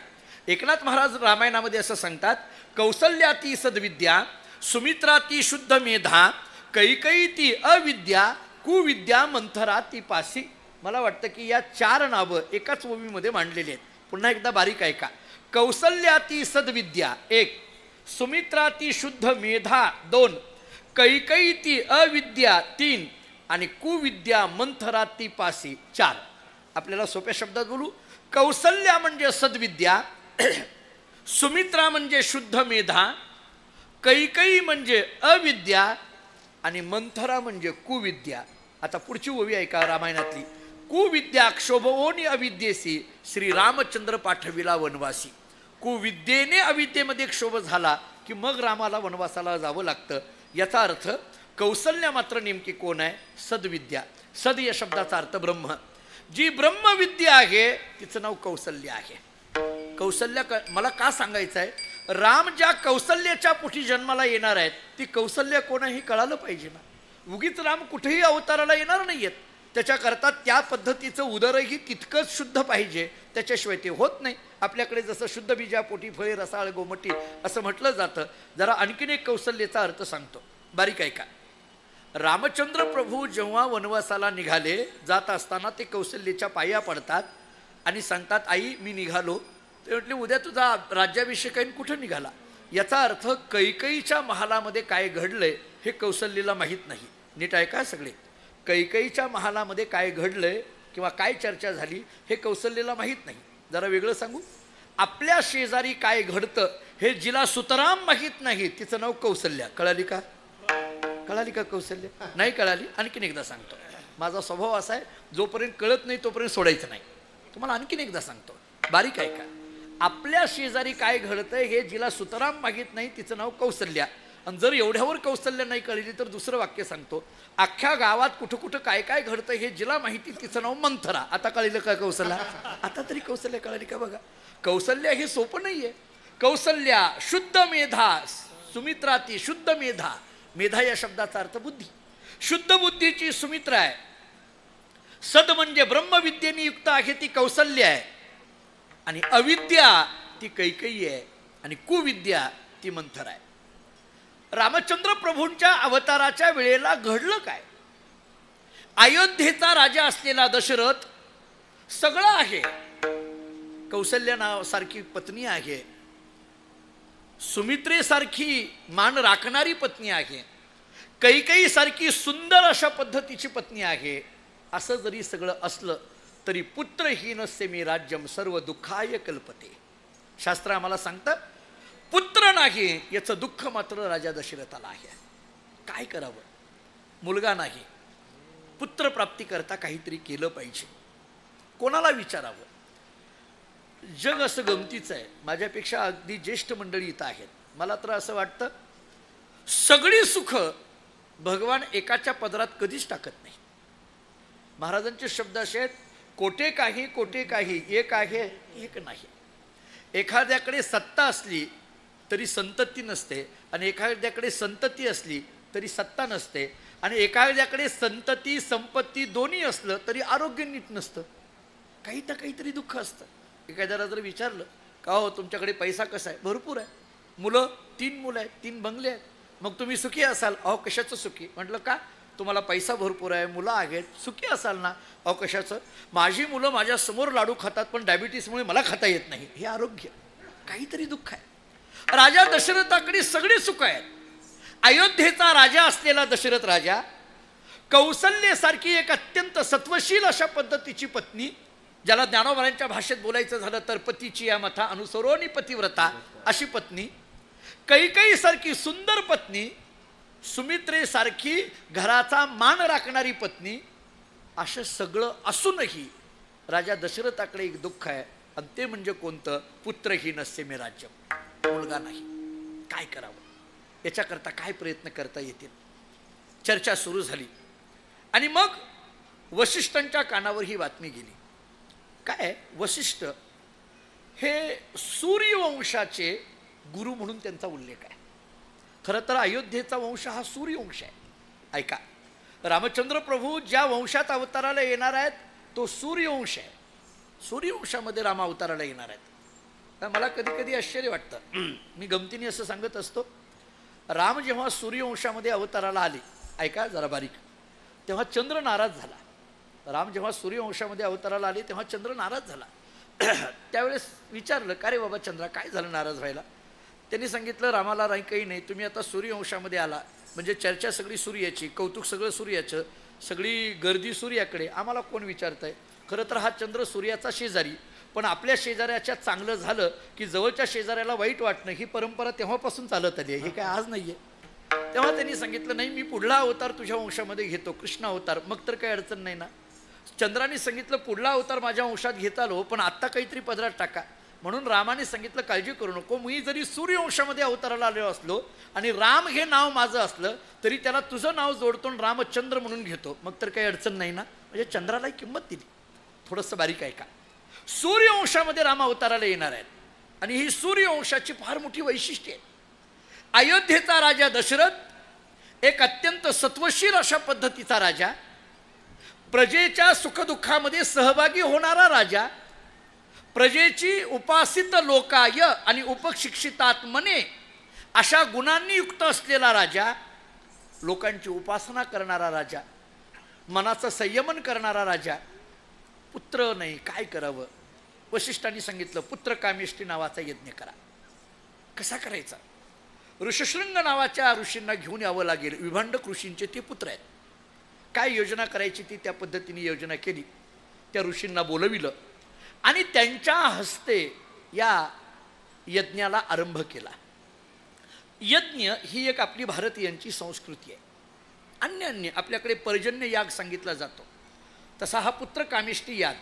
एकनाथ महाराज रामायणामध्ये असं सांगतात, कौसल्याती सद्विद्या सुमित्राती शुद्ध मेधा कैकयीती अविद्या कुविद्या मंथरा ती पासी. मला वाटतं की या चार नावं एकाच ओवीमध्ये मांडलेली आहेत. पुन्हा एकदा बारीक ऐका. कौसल्याती सद्विद्या 1, सुमित्राती शुद्ध मेधा 2, कैकयीती अविद्या 3 आणि कुविद्या मंथराती पासी 4. आपल्याला सोप्या शब्दात बोलू. कौसल्या म्हणजे सद्विद्या, सुमित्रा म्हणजे शुद्ध मेधा, कैकयी म्हणजे अविद्या आणि मंथरा म्हणजे कुविद्या. आता पुढची ओवी ऐका रामायणातली. कुविद्या क्षोभवोनी अविद्येसी श्रीरामचंद्र पाठविला वनवासी. कुविद्येने अविद्येमध्ये क्षोभ झाला की मग रामाला वनवासाला जावं लागतं. याचा अर्थ कौसल्या मात्र नेमकी कोण आहे? सद्विद्या. सद या शब्दाचा अर्थ ब्रह्म. जी ब्रह्मविद्या आहे तिचं नाव कौसल्य आहे. कौसल्या मला का सांगायचं आहे? राम ज्या कौसल्याच्या पोटी जन्माला येणार आहेत ती कौसल्या कोण आहे हे कळालं पाहिजे ना. उगीच राम कुठेही अवताराला येणार नाही आहेत. त्याच्याकरता त्या पद्धतीचं उदरही तितकंच शुद्ध पाहिजे, त्याच्याशिवाय ते होत नाही. आपल्याकडे जसं शुद्ध बीजा पोटी फळे रसाळ गोमटी असं म्हटलं जातं. जरा आणखीन एक कौसल्याचा अर्थ सांगतो, बारीक ऐका. रामचंद्र प्रभू जेव्हा वनवासाला निघाले, जात असताना ते कौसल्याच्या पाया पडतात आणि सांगतात, आई मी निघालो. ते म्हटले, उद्या तुझा राज्याभिषेक आहे, कुठं निघाला? याचा अर्थ कैकईच्या महालामध्ये काय घडलंय हे कौसल्याला माहीत नाही. नीट ऐका सगळे. कैकईच्या महालामध्ये काय घडलंय किंवा काय चर्चा झाली हे कौसल्याला माहीत नाही. जरा वेगळं सांगू, आपल्या शेजारी काय घडतं हे जिला सुतराम माहीत नाही तिचं नाव कौसल्या. कळाली का? कळाली का कौसल्य? नाही कळाली? आणखीन एकदा सांगतो. माझा स्वभाव असा आहे, जोपर्यंत कळत नाही तोपर्यंत सोडायचं नाही. तुम्हाला आणखीन एकदा सांगतो, बारीक ऐका. आपल्या शेजारी काय घडतंय हे जिला सुतराम माहीत नाही तिचं नाव कौसल्या. आणि जर एवढ्यावर कौसल्या नाही कळली तर दुसरं वाक्य सांगतो, अख्ख्या गावात कुठं कुठं काय काय घडतं हे जिला माहिती तिचं नाव मंथरा. आता कळलं का कौसल्या? आता तरी कौसल्या कळाली का बघा. कौसल्या हे सोपं नाहीये. कौसल्या शुद्ध मेधा, सुमित्राती शुद्ध मेधा. मेधा या शब्दाचा अर्थ बुद्धी. शुद्ध बुद्धीची सुमित्रा आहे. सद म्हणजे ब्रह्मविद्येने युक्त आहे ती कौसल्या आहे. आणि अविद्या ती कैकयी आहे आणि कुविद्या ती मंथर आहे. रामचंद्र प्रभूंच्या अवताराच्या वेळेला घडलं काय? अयोध्येचा राजा असलेला दशरथ सगळं आहे. कौसल्या नावासारखी पत्नी आहे, सुमित्रेसारखी मान राखणारी पत्नी आहे, कैकई सारखी सुंदर अशा पद्धतीची पत्नी आहे. असं जरी सगळं असलं तरी पुत्रहीनस्य मे राज्यम सर्व दुःखाय कल्पते. शास्त्र आम्हाला सांगतं पुत्र नाही याचं दुःख मात्र राजा दशरथाला आहे. काय करावं? मुलगा नाही, पुत्र प्राप्ती करता काहीतरी केलं पाहिजे. कोणाला विचारावं? जग असं गमतीचं आहे. माझ्यापेक्षा अगदी ज्येष्ठ मंडळी इथं आहेत. मला तर असं वाटतं सगळी सुख भगवान एकाच्या पदरात कधीच टाकत नाही. महाराजांचे शब्द असे आहेत, कोटे काही एक आहे एक नाही. एखाद्याकडे सत्ता असली तरी संतती नसते आणि एखाद्याकडे संतती असली तरी सत्ता नसते आणि एखाद्याकडे संतती संपत्ती दोन्ही असलं तरी आरोग्य नीट नसतं. काही ना काहीतरी दुःख असतं. एखाद्याला जर विचारलं का हो तुमच्याकडे पैसा कसा आहे? भरपूर आहे. मुलं 3 मुलं आहेत, 3 बंगले आहेत. मग तुम्ही सुखी असाल? अहो कशाचं सुखी? म्हटलं का? तुम्हाला पैसा भरपूर आहे, मुलं आहेत, सुखी असाल ना? अहो कशाचं? माझी मुलं माझ्या समोर लाडू खातात पण डायबिटीसमुळे मला खाता येत नाही. हे आरोग्य. काहीतरी दुःख आहे. राजा दशरथाकडे सगळे सुख आहेत. अयोध्येचा राजा असलेला दशरथ राजा, कौसल्येसारखी एक अत्यंत सत्वशील अशा पद्धतीची पत्नी, ज्याला ज्ञानोबांच्या भाषेत बोलायचं झालं तर पतीची या मथा अनुसरोनी पतिव्रता अशी पत्नी, कैकईसारखी सुंदर पत्नी, सुमित्रेसारखी घराचा मान राखणारी पत्नी, असं सगळं असूनही राजा दशरथाकडे एक दुःख आहे आणि ते म्हणजे कोणतं? पुत्रहीनस्य मे राज्यम. मुलगा नाही. काय करावं? याच्याकरता काय प्रयत्न करता येतील? चर्चा सुरू झाली आणि मग वसिष्ठांच्या कानावर ही बातमी गेली. काय? वसिष्ठ हे सूर्यवंशाचे गुरु म्हणून त्यांचा उल्लेख आहे. खरं तर अयोध्येचा वंश हा सूर्यवंश आहे. ऐका, रामचंद्र प्रभू ज्या वंशात अवताराला येणार आहेत तो सूर्यवंश आहे. सूर्यवंशामध्ये राम अवताराला येणार आहेत. मला कधी कधी आश्चर्य वाटतं. मी गमतीने असं सांगत असतो, राम जेव्हा सूर्यवंशामध्ये अवताराला आले, ऐका जरा बारीक, तेव्हा चंद्र नाराज झाला. राम जेव्हा सूर्यवंशामध्ये अवताराला आले तेव्हा चंद्र नाराज झाला. त्यावेळेस विचारलं, का रे बाबा चंद्रा, काय झालं नाराज व्हायला? त्यांनी सांगितलं, रामाला काही नाही, तुम्ही आता सूर्यवंशामध्ये आला, म्हणजे चर्चा सगळी सूर्याची, कौतुक सगळं सूर्याचं, सगळी गर्दी सूर्याकडे, आम्हाला कोण विचारत आहे? खरं तर हा चंद्र सूर्याचा शेजारी, पण आपल्या शेजाऱ्याच्या चांगलं झालं की जवळच्या शेजाऱ्याला वाईट वाटणं ही परंपरा तेव्हापासून चालत आली आहे, हे काय आज नाही आहे. तेव्हा त्यांनी सांगितलं, नाही, मी पुढला अवतार तुझ्या वंशामध्ये घेतो, कृष्ण अवतार, मग तर काही अडचण नाही ना. चंद्राने सांगितलं, पुढला अवतार माझ्या वंशात घेता आलो, पण आत्ता काहीतरी पदरात टाका. म्हणून रामाने सांगितलं, काळजी करू नको, मी जरी सूर्यवंशामध्ये अवताराला आलो असलो आणि राम हे नाव माझं असलं तरी त्याला तुझं नाव जोडतो आणि रामचंद्र म्हणून घेतो, मग तर काही अडचण नाही ना. म्हणजे चंद्रालाही किंमत दिली. थोडंसं बारीक आहे का, सूर्यवंशामध्ये राम अवताराला येणार आहेत आणि ही सूर्यवंशाची फार मोठी वैशिष्ट्ये आहेत. अयोध्येचा राजा दशरथ एक अत्यंत सत्वशील अशा पद्धतीचा राजा, प्रजेच्या सुखदुःखामध्ये सहभागी होणारा राजा, प्रजेची उपासित लोकाय आणि उपशिक्षितात्मने अशा गुणांनी युक्त असलेला राजा, लोकांची उपासना करणारा राजा, मनाचं संयमन करणारा राजा. पुत्र नाही, काय करावं? वशिष्ठांनी सांगितलं, पुत्र कामेष्टी नावाचा यज्ञ करा. कसा करायचा? ऋषशृंग नावाच्या ऋषींना घेऊन यावं लागेल. विभांडक ऋषींचे ते पुत्र आहेत. काय योजना करायची ती त्या पद्धतीने योजना केली. त्या ऋषींना बोलविलं आणि त्यांच्या हस्ते या यज्ञाला आरंभ केला. यज्ञ ही एक आपली भारतीयांची संस्कृती आहे. अन्य आपल्याकडे पर्जन्य याग सांगितला जातो, तसा हा पुत्र कामेष्टी याग.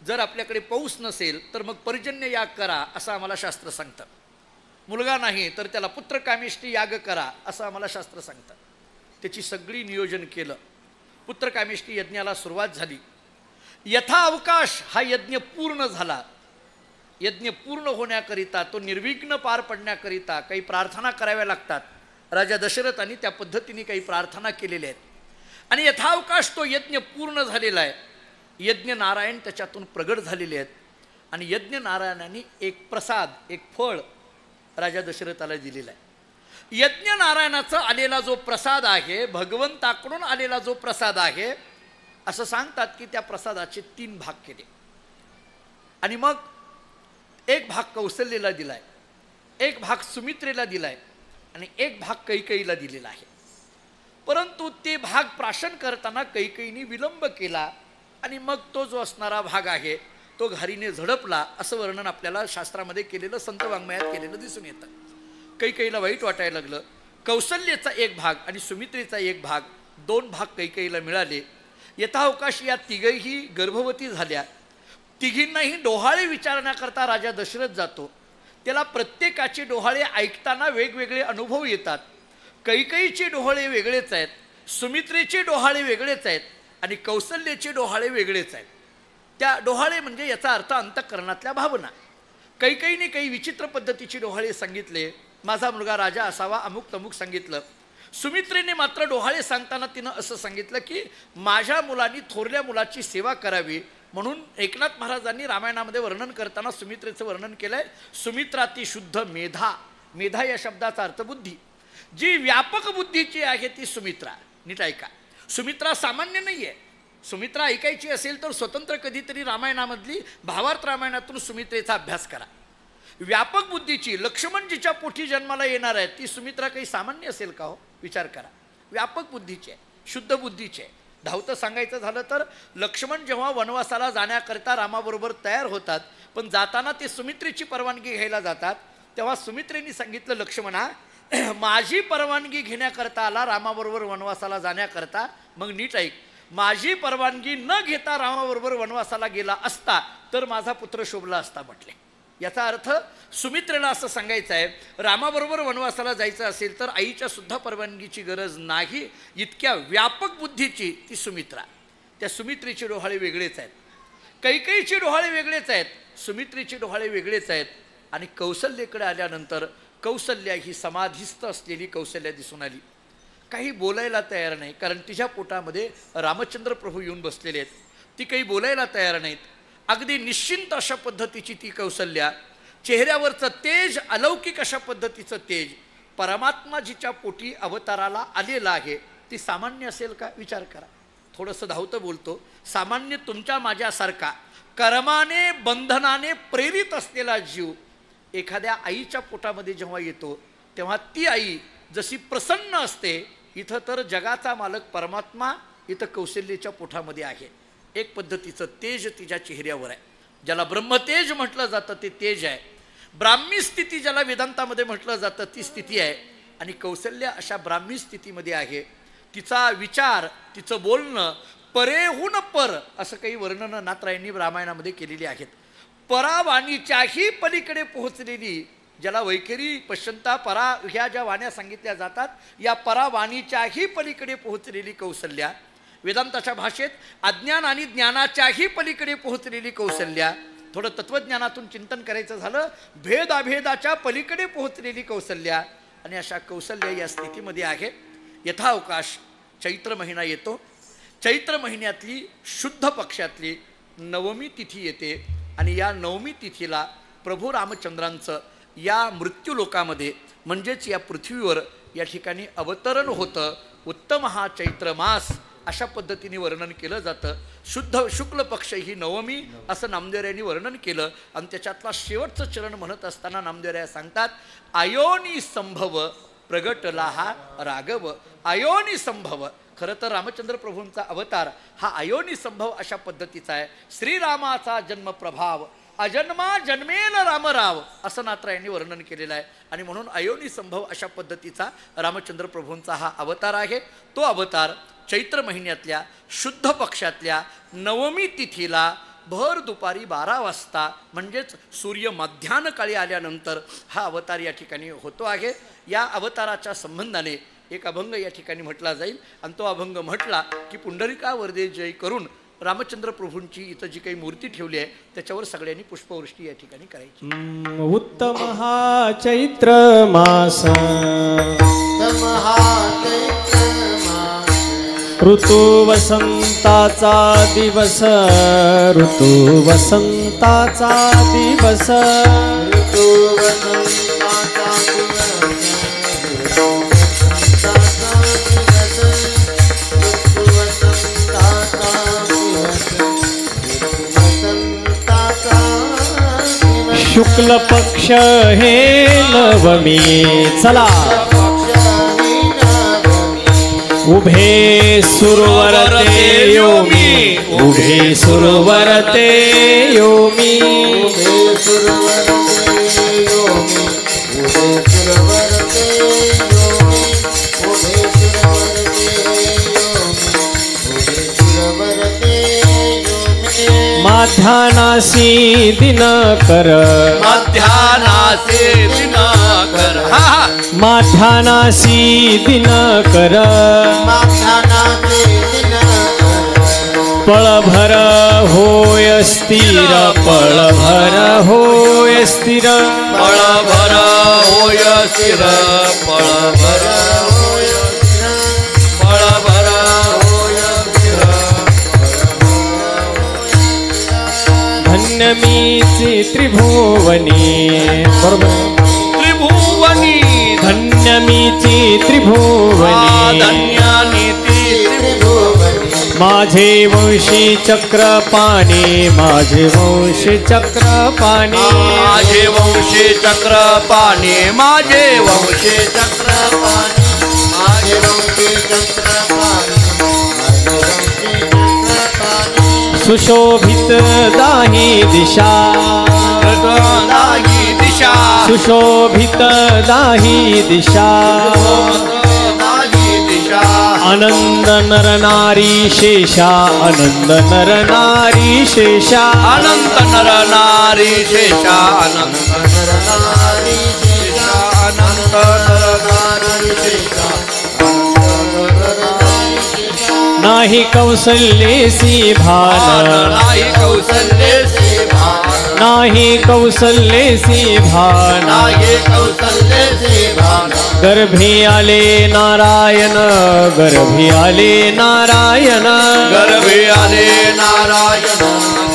जर आपल्याकडे पाऊस नसेल तर मग पर्जन्य याग करा असं आम्हाला शास्त्र सांगतं. मुलगा नाही तर त्याला पुत्र कामेष्टी याग करा असं आम्हाला शास्त्र सांगतं. त्याची सगळी नियोजन केलं. पुत्र कामेष्टी यज्ञाला सुरुवात झाली. यथाअवकाश हा यज्ञ पूर्ण झाला. यज्ञ पूर्ण होण्याकरिता, तो निर्विघ्न पार पडण्याकरिता काही प्रार्थना कराव्या लागतात. राजा दशरथांनी त्या पद्धतीने काही प्रार्थना केलेल्या आहेत आणि यथाअवकाश तो यज्ञ पूर्ण झालेला आहे. यज्ञ नारायण त्याच्यातून प्रगट झालेले आहेत आणि यज्ञ नारायणांनी एक प्रसाद, एक फळ राजा दशरथाला दिलेला आहे. यज्ञ नारायणाचा आलेला जो प्रसाद आहे, भगवंताकडून आलेला जो प्रसाद आहे, असं सांगतात की त्या प्रसादाचे 3 भाग केले आणि मग एक भाग कौसल्येला दिलाय, एक भाग सुमित्रेला दिलाय आणि एक भाग कैकेयीला दिलेला आहे. परंतु ते भाग प्राशन करताना कैकेयीने विलंब केला आणि मग तो जो असणारा भाग आहे तो घारीने झडपला, असं वर्णन आपल्याला शास्त्रामध्ये केलेलं, संत वाङ्मयात केलेलं दिसून येतं. कैकेयीला वाईट वाटायला लागलं. कौसल्येचा एक भाग आणि सुमित्रेचा एक भाग, 2 भाग कैकेयीला मिळाले. यथाअवकाश या तिघही गर्भवती झाल्या. तिघींनाही डोहाळे विचारण्याकरता राजा दशरथ जातो. त्याला प्रत्येकाचे डोहाळे ऐकताना वेगवेगळे अनुभव येतात. कैकेयीचे डोहाळे वेगळेच आहेत, सुमित्रेचे डोहाळे वेगळेच आहेत आणि कौसल्येचे डोहाळे वेगळेच आहेत. त्या डोहाळे म्हणजे याचा अर्थ अंतःकरणातल्या भावना. कैकेयीने काही विचित्र पद्धतीचे डोहाळे सांगितले. माझा मुलगा राजा असावा, अमुक तमुक सांगितलं. सुमित्रेने मात्र डोहाळे सांगताना तिनं असं सांगितलं की माझ्या मुलांनी थोरल्या मुलाची सेवा करावी. म्हणून एकनाथ महाराजांनी रामायणामध्ये वर्णन करताना सुमित्रेचं वर्णन केलंय. सुमित्रा ती शुद्ध मेधा. मेधा या शब्दाचा अर्थ बुद्धी. जी व्यापक बुद्धीची आहे ती सुमित्रा. नीट ऐका, सुमित्रा सामान्य नाही आहे. सुमित्रा ऐकायची असेल तर स्वतंत्र कधीतरी रामायणामधली भावार्थ रामायणातून सुमित्रेचा अभ्यास करा. व्यापक बुद्धीची, लक्ष्मण जिच्या पोटी जन्माला येणार आहे ती सुमित्रा काही सामान्य असेल का हो? विचार करा. व्यापक बुद्धीची आहे, शुद्ध बुद्धीची आहे. धावतं सांगायचं झालं तर लक्ष्मण जेव्हा वनवासाला जाण्याकरता रामाबरोबर तयार होतात, पण जाताना ते सुमित्रेची परवानगी घ्यायला जातात, तेव्हा सुमित्रेने सांगितलं, लक्ष्मणा माझी परवानगी घेण्याकरता आला रामाबरोबर वनवासाला जाण्याकरता, मग नीट ऐक, माझी परवानगी न घेता रामाबरोबर वनवासाला गेला असता तर माझा पुत्र शोभला असता म्हटले. याचा अर्थ सुमित्रेला असं सांगायचं आहे, रामाबरोबर वनवासाला जायचं असेल तर आईच्या सुद्धा परवानगीची गरज नाही. इतक्या व्यापक बुद्धीची ती सुमित्रा. त्या सुमित्रेचे डोहाळे वेगळेच आहेत, कैकेयीचे डोहाळे वेगळेच आहेत, सुमित्रेचे डोहाळे वेगळेच आहेत. आणि कौसल्येकडे आल्यानंतर कौसल्या ही समाधिस्थ असलेली कौसल्या दिसून आली. काही बोलायला तयार नाही, कारण तिच्या पोटामध्ये रामचंद्र प्रभू येऊन बसलेले आहेत. ती काही बोलायला तयार नाहीत. अगदी निश्चिंत अशा पद्धतीची ती कौसल्या. चेहऱ्यावरचं तेज अलौकिक अशा पद्धतीचं तेज. परमात्मा जिच्या पोटी अवताराला आलेला आहे ती सामान्य असेल का? विचार करा. थोडंसं धावतं बोलतो. सामान्य तुमच्या माझ्यासारखा कर्माने बंधनाने प्रेरित असलेला जीव एखाद्या आईच्या पोटामध्ये जेव्हा येतो तेव्हा ती आई जशी प्रसन्न असते, इथं तर जगाचा मालक परमात्मा इथं कौशल्याच्या पोटामध्ये आहे. एक पद्धतीचं तेज तिच्या चेहऱ्यावर आहे. ज्याला ब्रह्मतेज म्हटलं जातं ते तेज आहे. ब्राह्मी स्थिती ज्याला वेदांतामध्ये म्हटलं जातं ती स्थिती आहे. आणि कौशल्य अशा ब्राह्मी स्थितीमध्ये आहे. तिचा विचार, तिचं बोलणं परेहून पर असं काही वर्णनं नाथरायांनी रामायणामध्ये केलेली आहेत. परावाणीच्याही पलीकडे पोहोचलेली, ज्याला वैखरी पश्चंता परा ह्या ज्या वाण्या सांगितल्या जातात, या परावाणीच्याही पलीकडे पोहोचलेली कौशल्या, वेदांताच्या भाषेत अज्ञान आणि ज्ञानाच्याही पलीकडे पोहोचलेली कौशल्या, थोडं तत्त्वज्ञानातून चिंतन करायचं झालं, भेदाभेदाच्या पलीकडे पोहोचलेली कौशल्या. आणि अशा कौशल्य या स्थितीमध्ये आहे. यथावकाश चैत्र महिना येतो. चैत्र महिन्यातली शुद्ध पक्षातली नवमी तिथी येते. आणि या नवमी तिथीला प्रभू रामचंद्रांचं या मृत्यूलोकामध्ये म्हणजेच या पृथ्वीवर या ठिकाणी अवतरण होतं. उत्तम हा चैत्र मास अशा पद्धतीने वर्णन केलं जातं. शुद्ध शुक्ल पक्ष ही नवमी असं नामदेवरायांनी वर्णन केलं. आणि त्याच्यातला शेवटचं चरण म्हणत असताना नामदेवराय सांगतात, आयोनी संभव प्रगटला हा राघव. आयोनी संभव, खरं तर रामचंद्र प्रभूंचा अवतार हा आयोनी संभव अशा पद्धतीचा आहे. श्रीरामाचा जन्म प्रभाव अजन्मा जन्मेल रामराव असं नाथरायांनी वर्णन केलेलं आहे. आणि म्हणून आयोनी संभव अशा पद्धतीचा रामचंद्र प्रभूंचा हा अवतार आहे. तो अवतार चैत्र महिन्यातल्या शुद्ध पक्षातल्या नवमी तिथीला भर दुपारी 12 वाजता म्हणजेच सूर्य मध्यान्हकाळी आल्यानंतर हा अवतार या ठिकाणी होतो आहे. या अवताराच्या संबंधाने एक अभंग या ठिकाणी म्हटला जाईल. आणि तो अभंग म्हटला की पुंडलिका वरदे जय करून रामचंद्र प्रभूंची इथं जी काही मूर्ती ठेवली आहे त्याच्यावर सगळ्यांनी पुष्पवृष्टी या ठिकाणी करायची. उत्तम हा चैत्र मास, ऋतू वसंताचा दिवस, ऋतू वसंताचा दिवस, ऋतू वसंताचा शुक्ल पक्ष हे नवमी. चला उभे सुरवरते योमी, उभे सुरवरते योमी, उभे सुरवरते योमी, उभे सुरवरते योमी, उभे सुरवरते योमी, उभे सुरवरते योमी. माध्यानासी दिनकर, मध्यानासी दिनकर, माध्यानासी दिनकर, माध्यानासी दिनकर, पळभर होय स्थिर, पळभर होय स्थिर, पळभर होय स्थिर, पळभर होय स्थिर, पळभर होय स्थिर. धन्य मीचे त्रिभुवनी, बरोबर, त्रिभुवनी धन्य मीचे त्रिभुवनी, धन्यानीती त्रिभुवनी, माझे वंशी चक्रपाणी, माझे वंशी चक्रपाणी, माझे वंशी चक्रपाणी, माझे वंशी चक्रपाणी, माझे वंशी चक्रपाणी, माझे वंशी चक्रपाणी. सुशोभित दाही दिशा, दाही दिशा, सुशोभित दाही दिशा, दाही दिशा. आनंद नर नारी शेषा, आनंद नर नारी शेषा, अनंत नर नारी शेषा, अनंत नर नारी शेषा, अनंत नर नारी शेषा, नाही कौसल्येसी भान, नाही कौसल्येसी भान, नाही कौसल्येसी भान, नाही कौसल्येसी भान. गर्भी आले नारायण, गर्भी आले नारायण, गर्भी आले नारायण,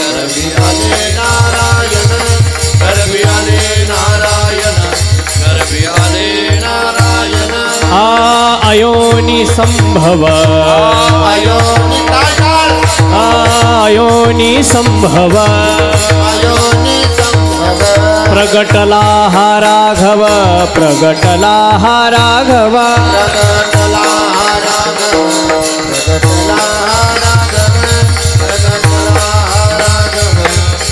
गर्भी आले नारायण, गर्भी आले नारायण, गर्भी आले नारायण. आ अयोनी संभव, अयोनिता आयोनी संभव अयोनि संभव प्रगटला हा राघव प्रगटला हा राघव प्रगटला राघव प्रगटला राघव प्रगटला राघव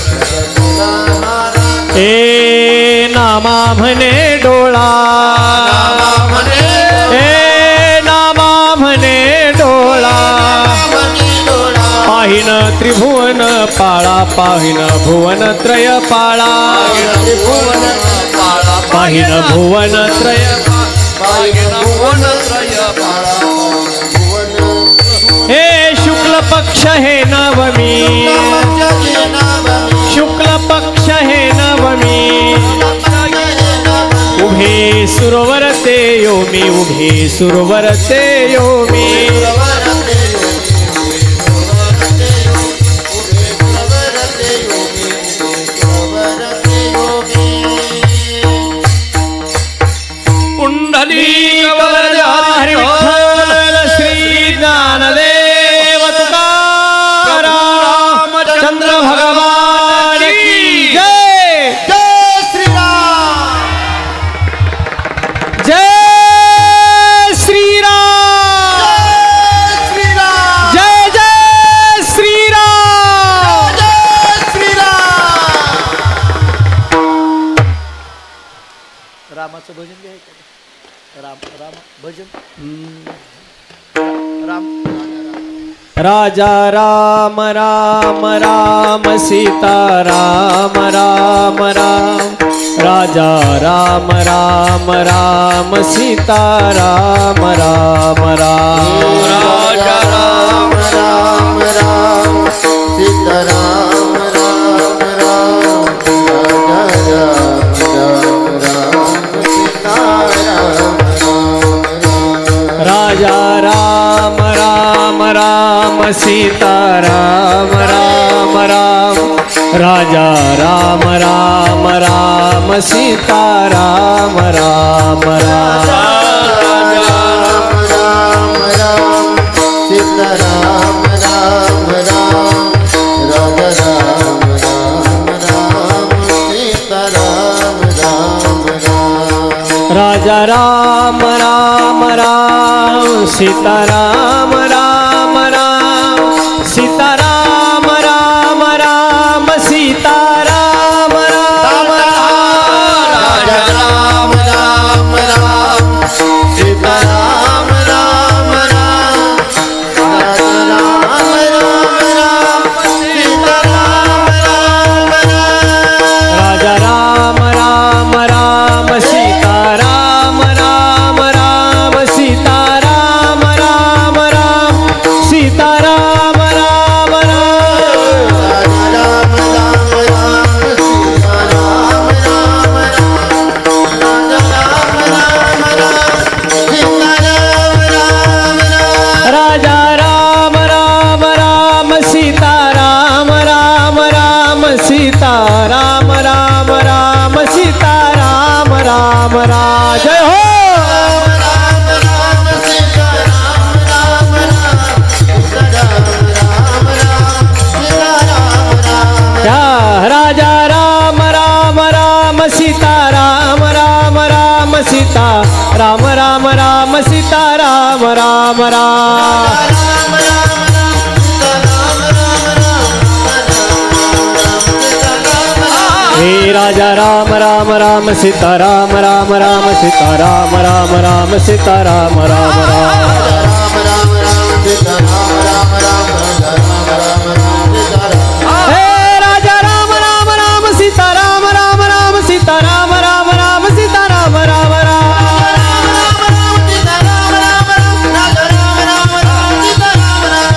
प्रगटला राघव ए नामा म्हणे डोळा म्हणे ए नामा म्हणे डोळा म्हणे डोळा पाहिन त्रिभुवन पाळा पाहिन भुवन त्रय पाळा त्रिभुवन पाळा पाहिन भुवन त्रय भुवन त्रय पाळा भुवन हे शुक्ल पक्ष हे नवमी शुक्ल पक्ष हे नवमी उभे सुरवर ते योमी उभे सुरवर ते योमी पुंडलिक हरि विठ्ठल श्री ज्ञानदेव तुकाराम चंद्र भगवान की जय जय श्रीराम जय श्रीराम श्रीराम जय जय श्रीराम जय श्रीराम रामाचं भजन घ्याय का राम राम भजन राम राजा राम राम राम सीता राम राम राम राजा राम राम राम सीता राम राम राम राजा राम राम राम सीताराम राम राम राजा राम राम सीताराम राजा राम राम राम सीता राम राम राम राजा राम राम राम सीता राम राम राम राम राम राम सीताराम राम राम राजा राम राम राम सीताराम राम राम राजा राम राम राम सीता राम राम राम सीता राम राम राम सीता राम राम राजा राम राम राम सीताराम राम राम राजा राम राम राम सीताराम राम राम राजा राम राम राम सीता राम राम राम सीता राम राम राम सीता राम राम राम राजा राम राम राम सीताराम राम राम राजा राम राम राम सीताराम राम राम राजा राम राम राम सीता राम राम राम सीता राम राम राम सीता राम राम राम जय हो राम राम सीताराम राम राम सीताराम राम राम सीताराम राम या राजा राम राम राम सीता राम राम राम सीता राम राम राम सीता राम राम राम राम राम राम सीताराम राम राम हे राजा राम राम राम सीता राम राम राम सीता राम राम राम सीता राम राम राम राम राम सीताराम राम राम सीताराम हे राजा राम राम राम सीता राम राम राम सीता राम राम राम सीता राम राम राम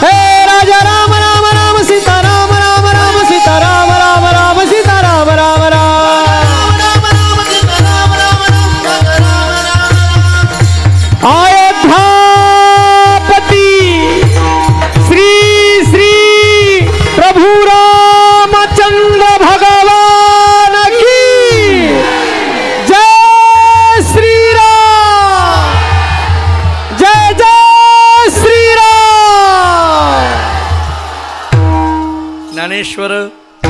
हे राजा राम राम राम सीता राम राम राम सीता राम राम राम सीता राम राम राम अयोध्यापति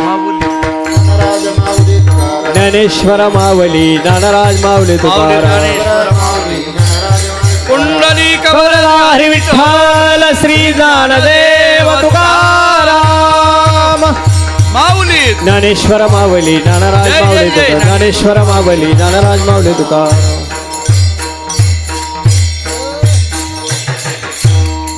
ज्ञानराज माऊली तुकाराम ज्ञानेश्वर मावली ज्ञानराज माऊली तुकाराम कुंडली कमलधारी विठ्ठल श्री ज्ञानदेव तुकाराम माऊली ज्ञानेश्वर मावली ज्ञानराज जय, माऊली जय, जय. तुकाराम ज्ञानेश्वर मावली ज्ञानराज माऊली तुकाराम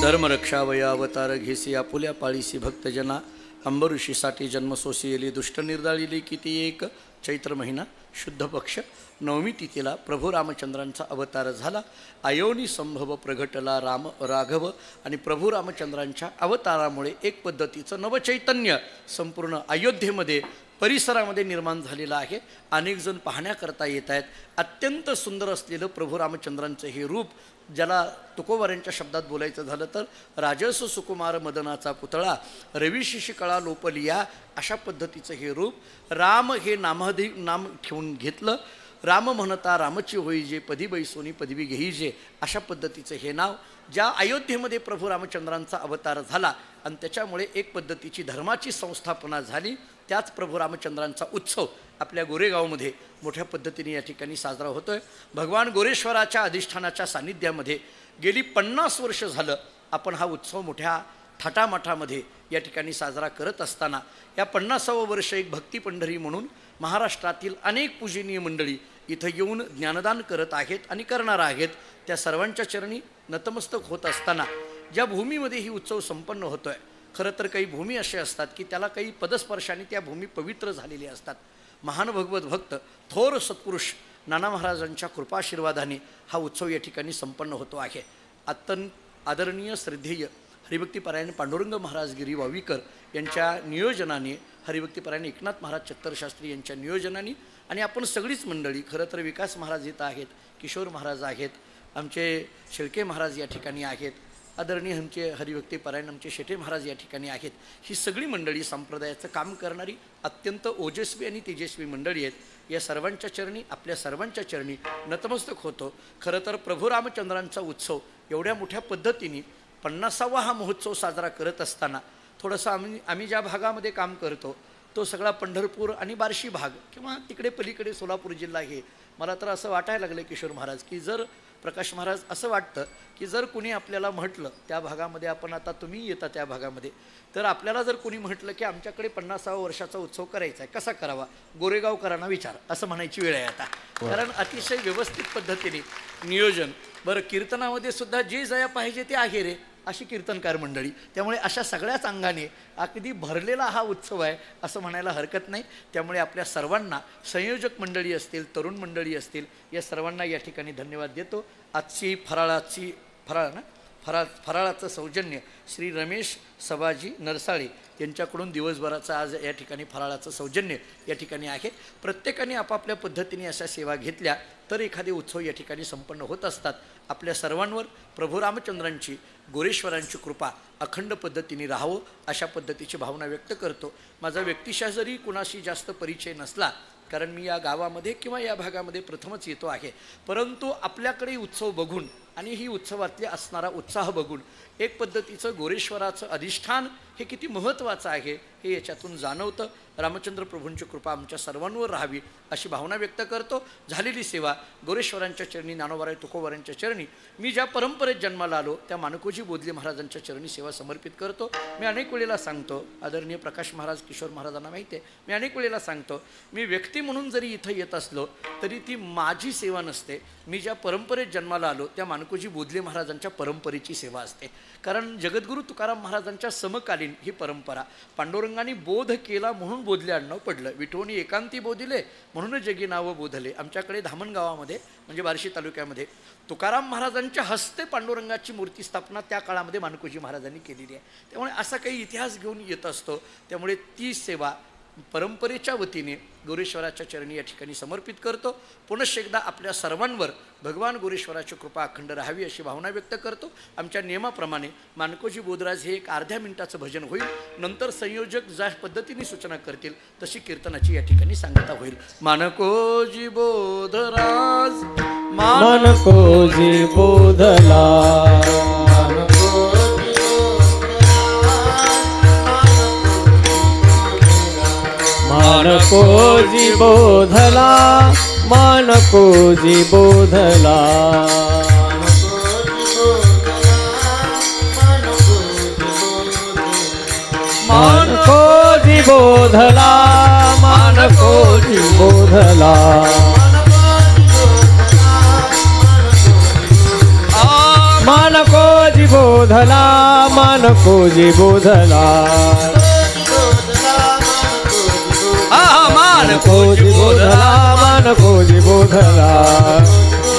धर्मरक्षावया अवतार घेसी आपुल्या पाळीसी भक्तजना अंबऋषीसाठी जन्मसोसी येली दुष्ट निर्दाळिली किती एक चैत्र महिना शुद्ध पक्ष नवमी तिथीला प्रभू रामचंद्रांचा अवतार झाला. अयोनी संभव प्रगटला राम राघव आणि प्रभू रामचंद्रांच्या अवतारामुळे एक पद्धतीचं नवचैतन्य संपूर्ण अयोध्येमध्ये परिसरामध्ये निर्माण झालेलं आहे. अनेक जण पाहण्याकरता येत आहेत. अत्यंत सुंदर असलेलं प्रभू रामचंद्रांचं हे रूप, ज्याला तुकोबारांच्या शब्दात बोलायचं झालं तर राजस सुकुमार मदनाचा पुतळा रवी शिशिकळा लोपलिया, अशा पद्धतीचं हे रूप. राम हे नाम ठेवून घेतलं. राम म्हणता रामची होई जे पदी बैसोनी पदवी घेई जे, अशा पद्धतीचं हे नाव. ज्या अयोध्येमध्ये प्रभू रामचंद्रांचा अवतार झाला आणि त्याच्यामुळे एक पद्धतीची धर्माची संस्थापना झाली, त्याच प्रभू रामचंद्रांचा उत्सव आपल्या गोरेगावमध्ये मोठ्या पद्धतीने या ठिकाणी साजरा होतो आहे. भगवान गोरेश्वराच्या अधिष्ठानाच्या सान्निध्यामध्ये गेली 50 वर्ष झालं आपण हा उत्सव मोठ्या थाटामाटामध्ये या ठिकाणी साजरा करत असताना या 50वे वर्ष एक भक्ती पंढरी म्हणून महाराष्ट्रातील अनेक पूजनीय मंडळी इथं येऊन ज्ञानदान करत आहेत आणि करणार आहेत. त्या सर्वांच्या चरणी नतमस्तक होत असताना ज्या भूमीमध्ये ही उत्सव संपन्न होतो आहे, खरं तर काही भूमी असे असतात की त्याला काही पदस्पर्शाने त्या भूमी पवित्र झालेली असतात. महान भगवत भक्त थोर सत्पुरुष नाना महाराजांच्या कृपाशीर्वादाने हा उत्सव या ठिकाणी संपन्न होतो आहे. अत्यंत आदरणीय श्रद्धेय हरिभक्तीपरायण पांडुरंग महाराज गिरी वावीकर यांच्या नियोजनाने, हरिभक्तीपरायण एकनाथ महाराज चत्तरशास्त्री यांच्या नियोजनाने आणि आपण सगळीच मंडळी, खरं तर विकास महाराज इथं आहेत, किशोर महाराज आहेत, आमचे शेळके महाराज या ठिकाणी आहेत, आदरणीय आमचे हरिभक्तीपरायण आमचे शेटे महाराज या ठिकाणी आहेत. ही सगळी मंडळी संप्रदायाचं काम करणारी अत्यंत ओजस्वी आणि तेजस्वी मंडळी आहेत. या सर्वांच्या चरणी, आपल्या सर्वांच्या चरणी नतमस्तक होतो. खरं तर प्रभू रामचंद्रांचा उत्सव एवढ्या मोठ्या पद्धतीने 50वा हा महोत्सव साजरा करत असताना थोडंसं आम्ही ज्या भागामध्ये काम करतो तो सगळा पंढरपूर आणि बार्शी भाग किंवा तिकडे पलीकडे सोलापूर जिल्हा, हे मला तर असं वाटायला लागलं किशोर महाराज की जर प्रकाश महाराज असं वाटतं की जर कुणी आपल्याला म्हटलं त्या भागामध्ये, आपण आता तुम्ही येता त्या भागामध्ये, तर आपल्याला जर कोणी म्हटलं की आमच्याकडे 50वा वर्षाचा उत्सव करायचा आहे, कसा करावा, गोरेगावकरांना विचार, असं म्हणायची वेळ आहे आता. कारण अतिशय व्यवस्थित पद्धतीने नियोजन. बरं, कीर्तनामध्ये सुद्धा जे जया पाहिजे ते आहे रे, अशी कीर्तनकार मंडळी. त्यामुळे अशा सगळ्याच अंगाने अगदी भरलेला हा उत्सव आहे असं म्हणायला हरकत नाही. त्यामुळे आपल्या सर्वांना, संयोजक मंडळी असतील, तरुण मंडळी असतील, या सर्वांना या ठिकाणी धन्यवाद देतो. आजची फराळाचं सौजन्य श्री रमेश सबाजी नरसाळे यांच्याकडून दिवसभराचं आज या ठिकाणी फराळाचं सौजन्य या ठिकाणी आहे. प्रत्येकाने आपापल्या पद्धतीने अशा सेवा घेतल्या तर एखादे उत्सव या ठिकाणी संपन्न होत असतात. आपल्या सर्वांवर प्रभू रामचंद्रांची, गोरेश्वरांची कृपा अखंड पद्धतीने राहावं अशा पद्धतीची भावना व्यक्त करतो. माझा व्यक्तिशः जरी कुणाशी जास्त परिचय नसला, कारण मी या गावामध्ये किंवा या भागामध्ये प्रथमच येतो आहे, परंतु आपल्याकडे उत्सव बघून आणि ही उत्सवातले असणारा उत्साह बघून एक पद्धतीचं गोरेश्वराचं अधिष्ठान हे किती महत्त्वाचं आहे हे याच्यातून जाणवतं. रामचंद्र प्रभूंची कृपा आमच्या सर्वांवर राहावी अशी भावना व्यक्त करतो. झालेली सेवा गोरेश्वरांच्या चरणी, ज्ञानोबाराय तुकोबारांच्या चरणी, मी ज्या परंपरेत जन्माला आलो त्या मानकोजी बोधले महाराजांच्या चरणी सेवा समर्पित करतो. मी अनेक वेळेला सांगतो, आदरणीय प्रकाश महाराज, किशोर महाराजांना माहिती आहे, मी अनेक वेळेला सांगतो, मी व्यक्ती म्हणून जरी इथं येत असलो तरी ती माझी सेवा नसते. मी ज्या परंपरेत जन्माला आलो त्या मानकोजी बोधले महाराजांच्या परंपरेची सेवा असते. कारण जगद्गुरू तुकाराम महाराजांच्या समकालीन ही परंपरा, पांडुरंगाने बोध केला म्हणून बोधले आडनाव पडलं, विठोनी एकांती बोधिले म्हणून जगी नावं बोधले. आमच्याकडे धामण गावामध्ये म्हणजे बार्शी तालुक्यामध्ये तुकाराम महाराजांच्या हस्ते पांडुरंगाची मूर्ती स्थापना त्या काळामध्ये मानकोजी महाराजांनी केलेली आहे. त्यामुळे असा काही इतिहास घेऊन येत असतो. त्यामुळे ती सेवा परंपरेच्या वतीने गोरेश्वराच्या चरणी या ठिकाणी समर्पित करतो. पुनश्च एकदा आपल्या सर्वांवर भगवान गोरेश्वराची कृपा अखंड राहावी अशी भावना व्यक्त करतो. आमच्या नियमाप्रमाणे मानकोजी बोधराज हे एक अर्ध्या मिनिटाचं भजन होईल. नंतर संयोजक ज्या पद्धतीने सूचना करतील तशी कीर्तनाची या ठिकाणी सांगता होईल. मानकोजी बोधराज, मानकोजी बोधला, मानकोजी बोधला मानकोजी बोधला मानकोजी बोधला मानकोजी बोधला मानकोजी बोधला मानकोजी बोधला मानकोजी बोधला मानकोजी बोधला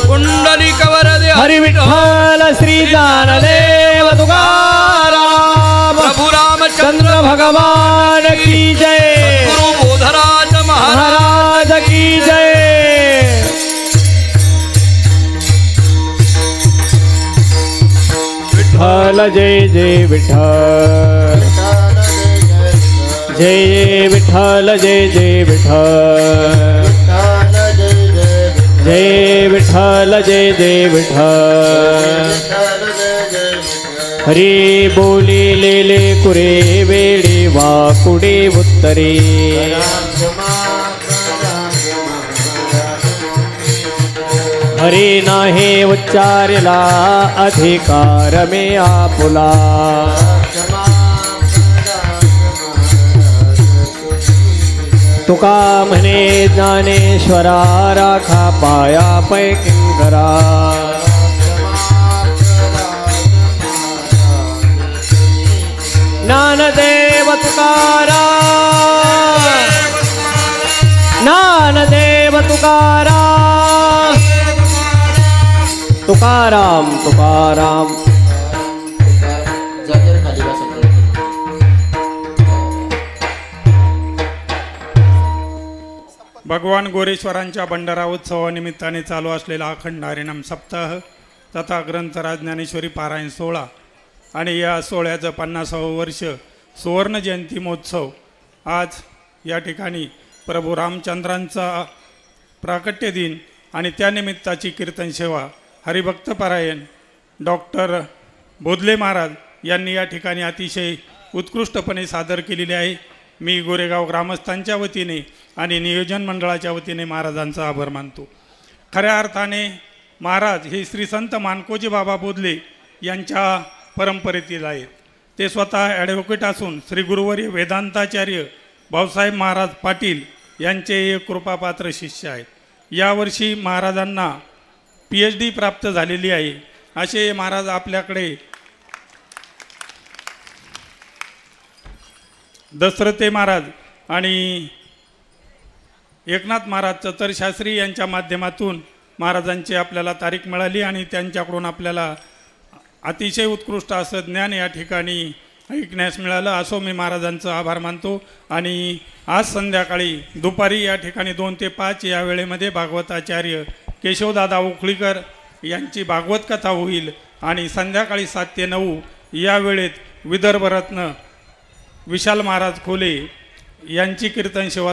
कुंडली कवरदे हरी विठ्ठल श्री ज्ञानदेव तुकाराम प्रभु रामचंद्र चंद्र भगवान की जय गुरु बोधराज महाराज की जय विठ्ठल जय जय विठ्ठल जय विठ्ठल जय जय विठ्ठल जय विठ्ठल जय जय विठ्ठल हरी बोली लेले कुरे वेडे वाकुडे उत्तरे हरी नाही उच्चारला अधिकार मे आपुला तुका म्हणे ज्ञानेश्वरा राखा पाया पैकिंकरा ज्ञानदेव तुकारा ज्ञानदेव तुकारा तुकाराम तुकाराम भगवान गोरेश्वरांच्या भंडारा उत्सवानिमित्ताने चालू असलेला अखंड हरिनाम सप्ताह तथा ग्रंथराज ज्ञानेश्वरी पारायण सोहळा आणि या सोहळ्याचं 50वे वर्ष सुवर्ण जयंती महोत्सव आज या ठिकाणी प्रभू रामचंद्रांचा प्राकट्य दिन आणि त्यानिमित्ताची कीर्तन सेवा हरिभक्त पारायण डॉक्टर बोधले महाराज यांनी या ठिकाणी अतिशय उत्कृष्टपणे सादर केलेली आहे. मी गोरेगाव ग्रामस्थांच्या वतीने आणि नियोजन मंडळाच्या वतीने महाराजांचा आभार मानतो. खऱ्या अर्थाने महाराज हे श्री संत मानकोजी बाबा बोधले यांच्या परंपरेतील आहेत. ते स्वतः ॲडव्होकेट असून श्री गुरुवर्य वेदांताचार्य भाऊसाहेब महाराज पाटील यांचे एक कृपापात्र शिष्य आहेत. यावर्षी महाराजांना PhD प्राप्त झालेली आहे. असे महाराज आपल्याकडे दशरथे महाराज आणि एकनाथ महाराज चतरशास्त्री यांच्या माध्यमातून महाराजांची आपल्याला तारीख मिळाली आणि त्यांच्याकडून आपल्याला अतिशय उत्कृष्ट असं ज्ञान या ठिकाणी ऐकण्यास मिळालं. असो मी महाराजांचा आभार मानतो. आणि आज संध्याकाळी दुपारी या ठिकाणी 2 ते 5 या वेळेमध्ये भागवताचार्य केशवदादा उखळीकर यांची भागवत कथा होईल आणि संध्याकाळी 7 ते 9 या वेळेत विदर्भरत्न विशाल महाराज खोले यांची कीर्तन सेवा